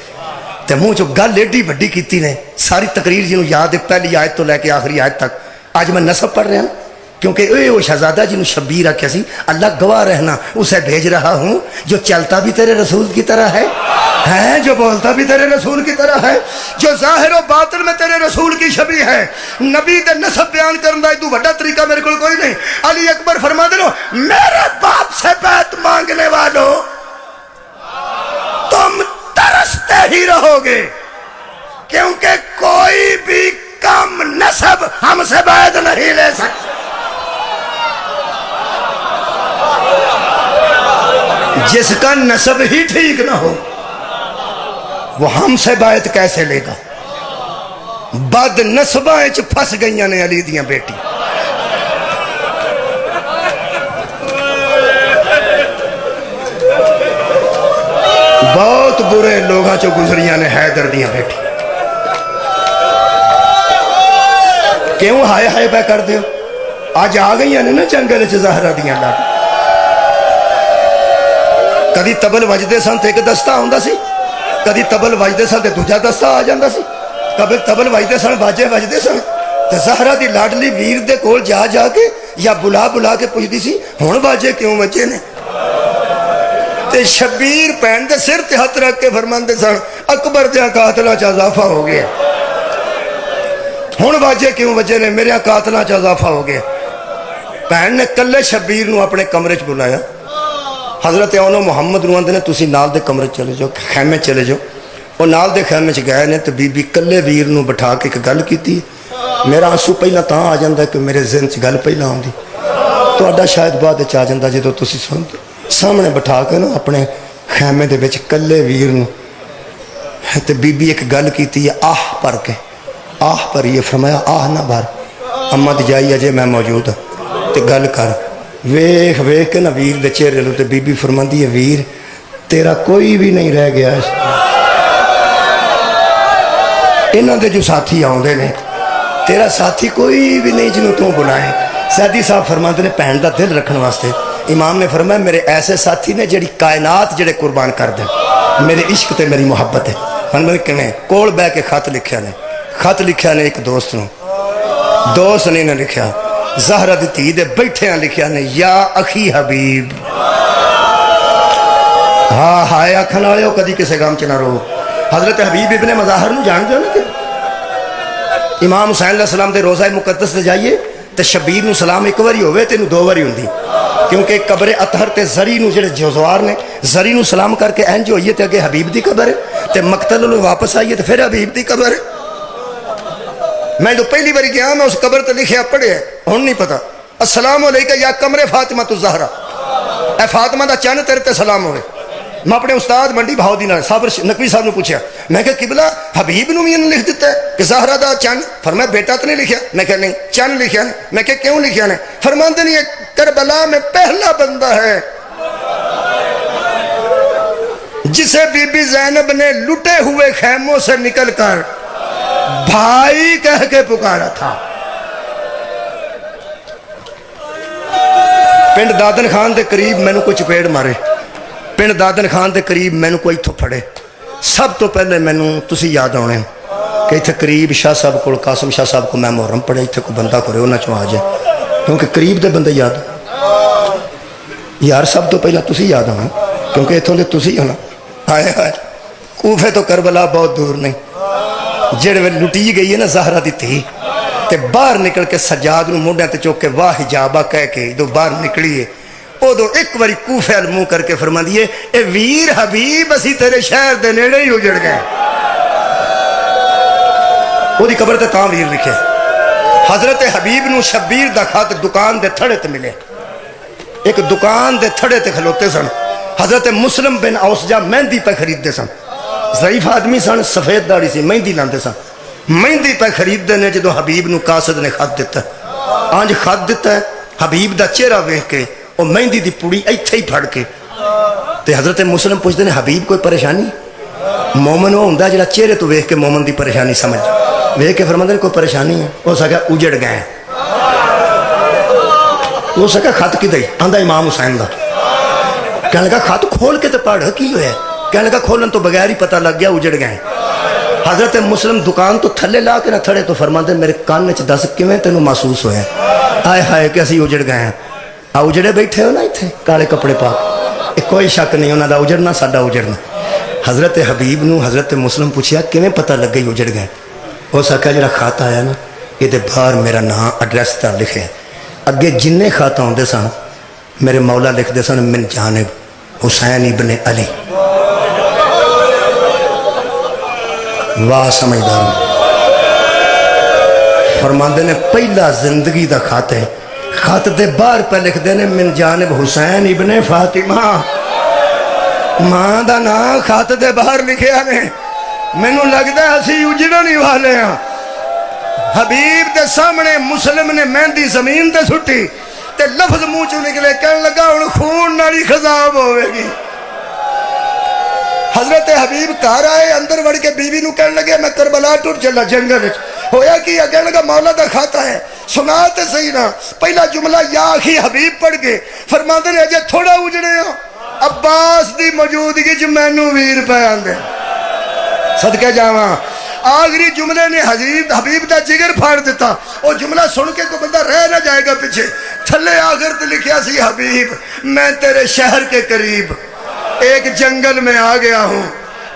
تے منہ جو گل ایڈی بڑی کیتی نے، ساری تقریر جنہوں یاد ہے پہلی آیت تو لے کے آخری آیت تک۔ آج میں نسب پڑھ رہا ہوں کیونکہ وہ شہزادہ جنہوں شبیر رکھا سی، اللہ گواہ رہنا اسے بھیج رہا ہوں جو چلتا بھی تیرے رسول کی طرح ہے، جو بولتا بھی تیرے رسول کی طرح ہے، جو ظاہر و باطن میں تیرے رسول کی شبیہ ہے۔ نبی دے نسب بیان کرنا تو بڑا طریقہ میرے کو کوئی نہیں۔ علی اکبر فرما دے لو میرے باپ سے بیعت مانگنے والوں تم ترستے ہی رہو گے، کیونکہ کوئی بھی کم نسب ہم سے بیعت نہیں لے سکتا۔ جس کا نسب ہی ٹھیک نہ ہو وہ ہم سے بیعت کیسے لے گا؟ بد نسباں وچ پھس گئیاں نے علی دیاں بیٹی۔ بہت برے لوگاں چو گزریاں نے حیدر دیاں بیٹی۔ کیوں ہائے ہائے پہ کر دیو؟ آج آ گئیاں نے نا جنگل وچ زہرا دیاں لاڈ۔ کدی تبل وجدے سن تے ایک دستہ ہوندا سی، کدی تبل وجدے سن تے دوجا دستہ آ جاندا سی، کبھی تبل وجدے سن باجے وجدے سن تے زہرا دی لاڈلی ویر دے کول جا جا کے یا بلا کے پوچھدی سی ہن باجے کیوں وجے نے؟ تے شبیر پہن دے سر تے ہاتھ رکھ کے فرماندے سن اکبر دیاں قاتلاں چ اضافہ ہو گیا۔ ہن واجے کیوں وجے نے؟ میرے قاتلاں چ اضافہ ہو گیا۔ بہن نے کلے شبیر نو اپنے کمرے چ بلایا، حضرت اونو محمد نو آندے نے تسی نال دے کمرے چلے جاؤ، خیمے چلے جاؤ۔ وہ نال دے خیمے چ گئے نے تو بی بی کلے ویر نو بٹھا کے ایک گل کیتی۔ میرا آنسو پہلا تاں آ جاندا کہ میرے ذہن چ گل پہلا آندی، تہاڈا شاید بعد چ آ جاندا جدوں تسی سنتے۔ سامنے بٹھا کے نا اپنے خیمے دے وچ کلے ویر نو تے بی بی ایک گل کیتی ہے، آہ پر کے، آہ پر یہ فرمایا آہ نہ بھر، اما دی جائی اجے میں موجود ہوں تے گل کر۔ ویکھ ویکھ کے نا ویر دے چہرے لو تے بی بی فرماندی ہے ویر تیرا کوئی بھی نہیں رہ گیا اس انہاں دے جو ساتھی آوندے نے، تیرا ساتھی کوئی بھی نہیں جنوں تو بلائے۔ سیدی صاحب فرماندے نے بہن دا دل رکھن واسطے امام نے فرمایا میرے ایسے ساتھی نے جڑی کائنات جڑے قربان کر دیں، میرے عشق تے میری محبت ہے۔ فرمایا کیویں؟ کول بہ کے خط لکھیا نے، خط لکھیا نے ایک دوست نو، دوست نے نہ لکھیا، زہرا دی دھی دے بیٹھے لکھیا نے یا اخی حبیب۔ ہاں ہائے آکھن والےو کدی کسے غم چ نہ رو۔ حضرت حبیب ابن مظاہر نو جان دو نا کہ امام حسین علیہ السلام دے روضہ مقدس تے جائیے تے شبیر نو سلام ایک واری ہوئے تے نو دو واری ہوندی، کیونکہ قبر اطہر تے زری نو جڑے جوزوار نے زری نو سلام کر کے انج ہوئیے تے اگے حبیب دی قبر ہے تے مقتل لو واپس آئیے تے پھر حبیب دی قبر ہے۔ میں جو پہلی باری گیا میں اس قبر تے لکھیا پڑھے ہن نہیں پتا السلام علیکہ یا قمر فاطمہ الزہرا، اے فاطمہ دا چن تیرے تے سلام ہوئے۔ میں اپنے استاد منڈی بہاؤ دینا صابر نقوی صاحب نے پوچھا، میں کہ قبلہ حبیب نو بھی لکھ دیتا ہے کہ زہرا دا چن؟ فرمایا بیٹا تو نہیں لکھیا؟ میں کہ نہیں چن لکھیا نے۔ میں کہ کیوں لکھیا نے؟ فرماندے نہیں کربلا میں پہلا بندہ ہے جسے بی بی زینب نے لٹے ہوئے خیموں سے نکل کر بھائی کہہ کے پکارا تھا۔ پنڈ دادن خان دے قریب مینوں کوئی چپیڑ مارے، پنڈ دادن خان دے قریب مینوں کوئی تھو پھڑے، سب تو پہلے مینوں تسی یاد آنے کہ اتھے قریب شاہ صاحب کو قاسم شاہ صاحب کو میں محرم پڑھے، اتھے کو بندہ کرے انہاں چوں آ جائے، کیونکہ قریب دے بندے یاد یار سب تو پہلا تسی یاد آنا، کیونکہ اتھوں دے تسی ہونا۔ ہائے ہائے کوفے تو کربلا بہت دور نہیں، جڑے ویلے لٹی گئی ہے نا زہرا دی دھی تے باہر نکل کے سجاد نو موڈیاں تے چوک کے واہ حجابہ کہہ کے جو باہر نکلی ہے ادو ایک باری کوفے ال منہ کر کے فرما دیے اے ویر حبیب اسی تیرے شہر دے نیڑے ہی اجڑ گئے۔ وہ دی قبر تے تاں ویر لکھے۔ حضرت حبیب نو شبیر دا خط دکان دے تھڑے تے ملے، ایک دکان دے تھڑے تے کھلوتے سن، حضرت مسلم بن اوسجہ مہندی پہ خرید دے سن، ضعیف آدمی سن، سفید داڑھی سی، مہندی لاندے سن، مہندی پہ خرید دے نے جدو حبیب نو قاصد نے خط دیتا ہے، آنج خط دیتا ہے حبیب دا چہرہ ویکھ کے اور مہندی دی پوڑی ایتھے ہی پھڑ کے تے حضرت مسلم پوچھتے ہیں حبیب کوئی پریشانی؟ مومن وہ ہوندا جڑا چہرے تو ویکھ کے مومن دی پریشانی سمجھ، ویکھ کے فرماندے کوئی پریشانی ہے؟ ہو سکا اجڑ گئے، ہو سکا خط کدے آندا امام حسین دا، کہنے لگا خط کھول کے تے پڑھ کی ہویا ہے؟ کہنے لگا کھولن تو بغیر ہی پتہ لگ گیا اجڑ گئے۔ حضرت مسلم دکان تو تھلے لا کے نہ تھڑے تو فرماندے میرے کان وچ دس کیویں تینوں محسوس ہویا؟ ہائے ہائے کہ اسی اجڑ گئے ہیں، اجڑے بیٹھے ہو نا اتنے کالے کپڑے پا، کوئی شک نہیں انہوں دا اجڑنا ساڈا اجڑنا۔ حضرت حبیب نو حضرت مسلم پوچھیا کیویں پتہ لگ گئی اجڑ گئے؟ ہو سکا جڑا خط آیا نا یہ دے باہر میرا نام ایڈریس تے لکھے، اگے جننے خط آندے سن میرے مولا لکھ دے سن من جانب حسین ابن علی۔ واہ سمجھدار فرماندے نے پہلا زندگی دا خط ہے، خط دے باہر پہ لکھ دینے من جانب حسین ابن فاطمہ، ماں دا نا خط دے باہر لکھے آنے، مینوں لگدا ہے اسی اجڑن ہی والے ہیں۔ حبیب دے سامنے مسلم نے مہندی زمین تے سٹی تے لفظ منہ چوں نکلے، کہنے لگا ہن خون نالی خضاب ہوئے گی۔ حضرت حبیب گھر آئے، اندر وڑ کے بیوی نو کہنے لگے میں کربلا ٹر چلا جنگل وچ، ہویا کی کہنے لگا مولا دا خط ہے سنا تے صحیح نا۔ پہلا جملہ یا اخی حبیب پڑھ کے فرماندے نے اجے تھوڑا اجڑے ہو، عباس دی موجودگی چ مینوں ویر پہ آندے صدقے جاواں۔ آخری جملے نے حبیب دا جگر پھاڑ دیتا، وہ جملہ سن کے کوئی بندہ رہ نہ جائے گا پیچھے، تھلے آخر تے لکھیا سی حبیب میں تیرے شہر کے قریب ایک جنگل میں آ گیا ہوں،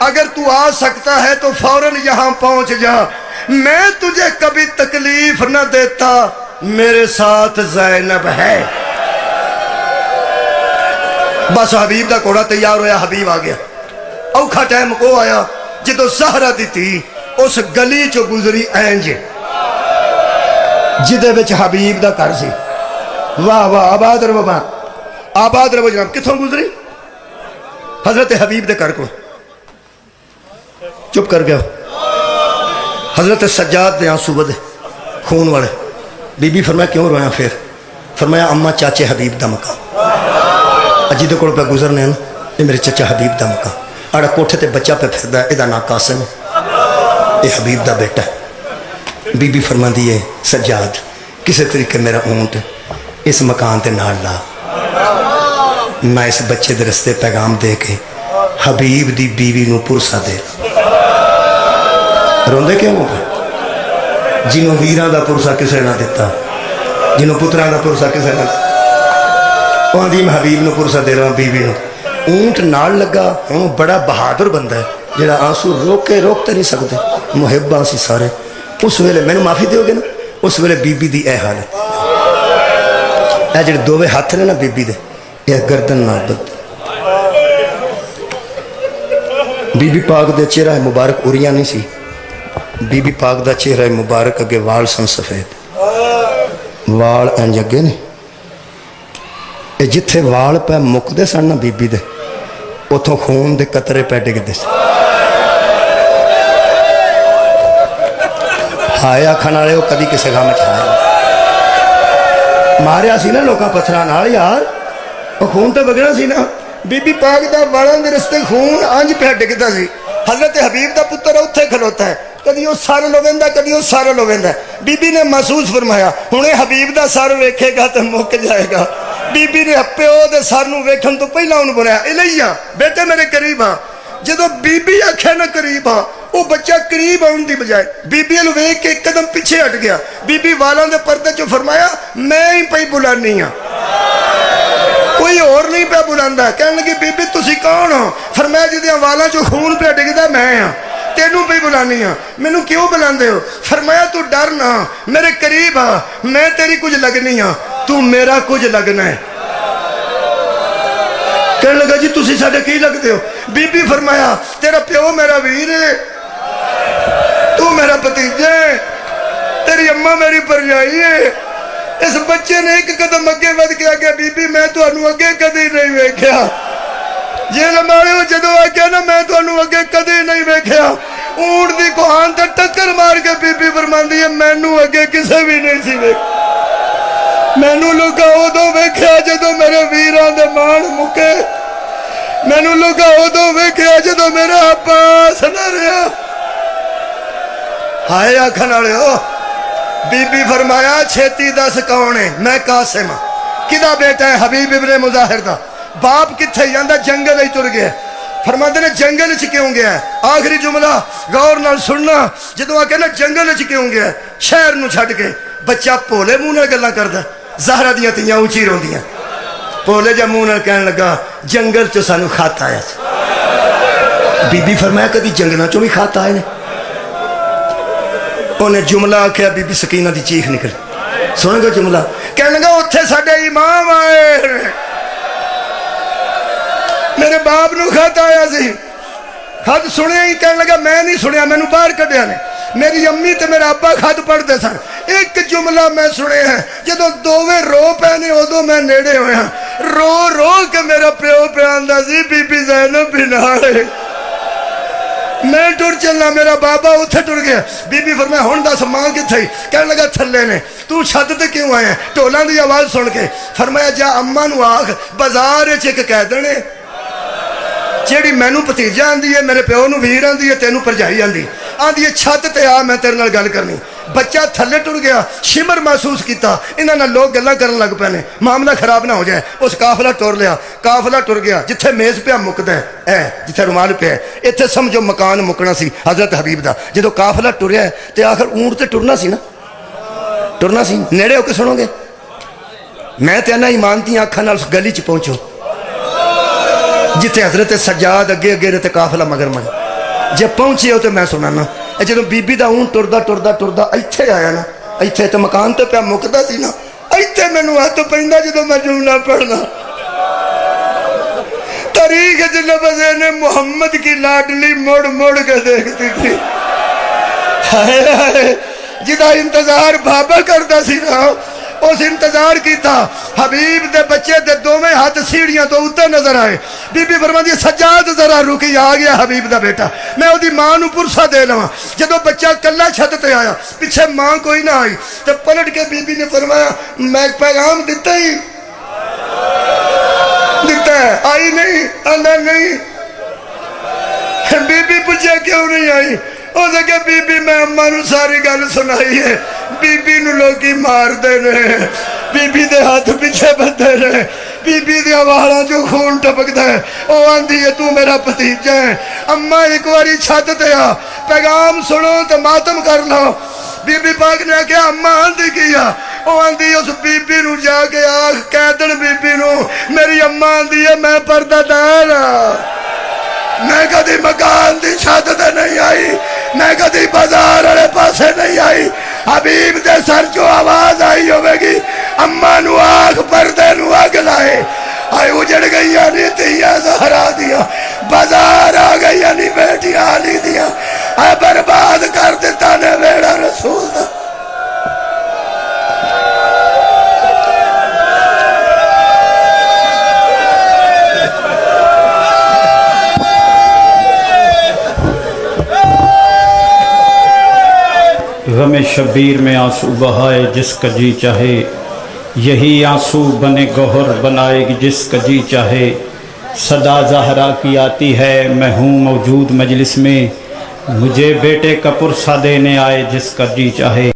اگر تو آ سکتا ہے تو فوراً یہاں پہنچ جا، میں تجھے کبھی تکلیف نہ دیتا، میرے ساتھ زینب ہے۔ بس حبیب دا کوڑا تیار ہویا، حبیب آ گیا۔ اوکھا ٹائم کو آیا جدو زہرا دی تھی اس گلی چو گزری اینج جدے وچ حبیب دا گھر سی۔ واہ واہ، آباد رہو بات، آباد رہو جناب۔ کتھوں گزری؟ حضرت حبیب دے گھر کو۔ چپ کر گیا۔ حضرت سجاد دے آنسو بدے خون والے۔ بی بی فرمایا کیوں رویا؟ پھر فرمایا اماں چاچے حبیب دا مکان اجی دے کوڑ پہ گزرنے ہیں، یہ میرے چچا حبیب دا مکان، آڑا کوٹھے تے بچہ پہ پھر دا ایدہ نا قاسم ہے، یہ حبیب دا بیٹا ہے۔ بی بی فرما دیئے سجاد کسے طریقے میرا اونٹ اس مکان تے نال لا، میں اس بچے دے رستے پیغام دے کے حبیب دی بیوی نو پرسا دے۔ روندے کیوں ہو گئے؟ جنہوں ویران دا پرسا کسے نہ دیتا، جنہوں پتران دا پرسا کسے نہ دیتا، وہاں دی میں حبیب نو پرسا دے رہا ہوں بیوی نو۔ اونٹ نال لگا، ہوں بڑا بہادر بندہ ہے جڑا آنسو روکتے نہیں سکتے، محب آنسی سارے۔ اس ویلے میں نے معافی دیو گے نا، اس ویلے بی بی دی اے حالت، اے جڑے دووے ہاتھ نے نا بی بی دے، اے گردن نال بد۔ بی بی پاک دے چہرہ مبارک اریاں نہیں سی، بی بی پاک دا چہرہ مبارک اگے وال سن سفید، وال انج اگے نہیں، اے جتھے وال پہ مک دے سن نا بی بی دے، اتھوں خون دے قطرے پہ ڈگ دے سن۔ ہائے آکھن والے وہ کدی کسے گاہ میں چھائے ماریا سی نا لوکاں پتھراں نال یار، وہ خون تے بگنا سی نا۔ بی بی پاک دا والاں دے رستے خون انج پہ ڈگدا سی۔ حضرت حبیب دا پتر اتھے کھلوتا ہے، کدی وہ سر لویندا کدی وہ سر لویندا۔ بی بی نے محسوس فرمایا ہنے حبیب دا سر ویکھے گا تے مک جائے گا۔ بی بی نے پیو دے سر نو ویکھن تو پہلا انہوں بنایا الیہ بیٹے میرے قریب ہاں۔ جدو بی بی آکھے نا قریب ہاں، وہ بچہ قریب آن دی بجائے بی بی الوے کے ایک قدم پیچھے ہٹ گیا۔ بی بی والاں دے پردے چو فرمایا میں ہی پہ بلانی ہاں، کوئی اور نہیں پہ بلاندا۔ کہنے لگی بی بی تسی کون ہو؟ فرمایا جدیاں والاں چو خون پہ ڈگدا میں ہاں، تینوں پہ بلانی ہاں، مینوں کیوں بلاندے ہو؟ فرمایا تو ڈر نہ، میرے قریب ہاں، میں تیری کچھ لگنی ہاں، تو میرا کچھ لگنا ہے۔ کہنے لگا جی تسی ساڈے کی لگتے ہو؟ بی بی فرمایا تیرا پیو میرا ویر ہے، تو میرا بھتیجا ہے، تیری اماں میری پرجائی ہے۔ اس بچے نے ایک قدم اگے ود کے آگیا بی بی میں تانوں اگے کدی نہیں ویکھیا، جے لماڑے ہو جدو آگیا نا میں تانوں اگے کدی نہیں ویکھیا۔ اونٹ دی کوہان تے ٹکر مار کے بی بی فرماندی ہے مینوں اگے کسے بھی نہیں سی ویکھیا، مینوں لوکا ادو ویکھیا جدو میرے ویران دے مان مکے، مینوں لوکا ادو ویکھیا جدو میرا عباس نہ رہا۔ ہائے آکھن والے ہو۔ بی بی فرمایا چھیتی دس کون ہے؟ میں قاسم ہاں۔ کدا بیٹا ہے؟ حبیب ابن مظاہر دا۔ باپ کتھے جاندا؟ جنگل ہی تر گیا۔ فرماتے نے جنگل چ کیوں گیا ہے؟ آخری جملہ غور نال سننا، جدو آ کے نا جنگل چ کیوں گیا ہے؟ شہر نو چھڈ کے بچہ بھولے منہ نال گلاں کردا، زہرا دیاں تیاں اونچی روندیاں، بھولے جا منہ نال کہن لگا جنگل چ سانو خط آیا سی۔ بی بی فرمایا کدی جنگلاں چوں بھی خط آئے نے؟ انہیں جملہ آکھیا بی بی سکینہ دی چیخ نکل، سن گا جملہ؟ کہنے لگا اتھے ساڈے امام آئے، میرے باپ نو خط آیا سی، خط سنیا ہی کہنے لگا میں نہیں سنیا، میں نو باہر کڈیا نے، میری امی تے میرا ابا خط پڑھتے سن، ایک جملہ میں سنے ہیں جدو دوویں رو پے نے ادو میں نیڑے ہویا، رو رو کے میرا پیو پہ آندا سی بی بی زینب بھی نال، میں ٹر چلنا، میرا بابا اتھے ٹر گیا۔ بی بی فرمایا ہن دس ماں کتھے؟ کہنے لگا تھلے نے۔ تو چھت تے کیوں آیا؟ ٹولاں دی آواز سن کے۔ فرمایا جا اماں نو آکھ بازار وچ ایک کہہ دینے جیڑی مینوں بھتیجا آندی ہے، میرے پیو نو ویر آندی ہے، تینوں پرجائی آندی ہے چھت تے آ میں تیرے نال گل کرنی۔ بچہ تھلے ٹر گیا، شمر محسوس کیتا انہاں نال لوگ گلاں کرن لگ پے نے، معاملہ خراب نہ ہو جائے۔ اس قافلہ ٹر لیا، قافلہ ٹر گیا جتھے میز پہ مکدا ہے جتھے رومال پہ ہے، ایتھے سمجھو مکان مکنا سی حضرت حبیب دا۔ جدو قافلہ ٹریا ہے تے آخر اونٹ تے ٹرنا سی نا، ٹرنا سی۔ نیڑے ہو کے سنو گے، میں تے انا ایمانتی آنکھاں نال گلی چ پہنچو جتھے حضرت سجاد اگے اگے رہتے قافلہ مگر مگر، جب پہنچے ہو تو میں سنانا جدوں بی بی دا اون ٹردا ٹردا ٹردا ایتھے آیا نا، ایتھے تے مکان تے پیا مکدا سی نا، ایتھے مینوں ہاتھ پیندا جدوں میں جملہ پڑھنا، تاریخ لفظ نے محمد کی لاڈلی مڑ مڑ کے دیکھتی تھی، ہائے ہائے جدا انتظار بابا کرتا سی نا، اس انتظار کی تھا حبیب دے بچے دے دوویں ہاتھ سیڑھیاں تو اوتے نظر آئے، بی بی فرماندی سجاد ذرا رکی، آ گیا حبیب دا بیٹا، میں اودی ماں نو پرسا دے لواں، جدوں بچہ کلا چھت تے آیا پیچھے ماں کوئی نہ آئی تے پلٹ کے بی بی نے فرمایا میں پیغام دیتا ہی دیتا ہے، آئی نہیں، آنا نہیں، بی بی پوچھے کیوں نہیں آئی، او کہ بی بی میں اماں نو ساری گل سنائی ہے، بی بی نو لوگی مار دے رہے، بی بی دے ہاتھ پیچھے بندے رہے، بی بی دے والاں جو خون ٹپک دے، او آندھی ہے تو میرا بھتیجا ہے، اماں ایک واری چھت تے آ پیغام سنو تے ماتم کر لو، بی بی پاک نے کہا اماں آندھی کیا، او آندھی اس بی بی نو جا کے آخ کہہ دن بی بی نو میری اماں آندھی ہے میں پردہ دار ہاں، میں کدی مکان دی چھت تے نہیں آئی، میں کدی بازار والے پاسے نہیں آئی، حبیب دے سر جو آواز آئی ہوئے گی اماں نو آخ پردے نو اگ لائے، آئے اجڑ گئی یعنی تیاں زہرا دیا، بازار آ گئی یعنی بیٹیاں علی دیا، آئے برباد کر دیتا نے میرا رسول دا۔ غم شبیر میں آنسو بہائے جس کا جی چاہے، یہی آنسو بنے گوہر بنائے گی جس کا جی چاہے، صدا زہرا کی آتی ہے میں ہوں موجود مجلس میں، مجھے بیٹے کا پرسہ دینے آئے جس کا جی چاہے۔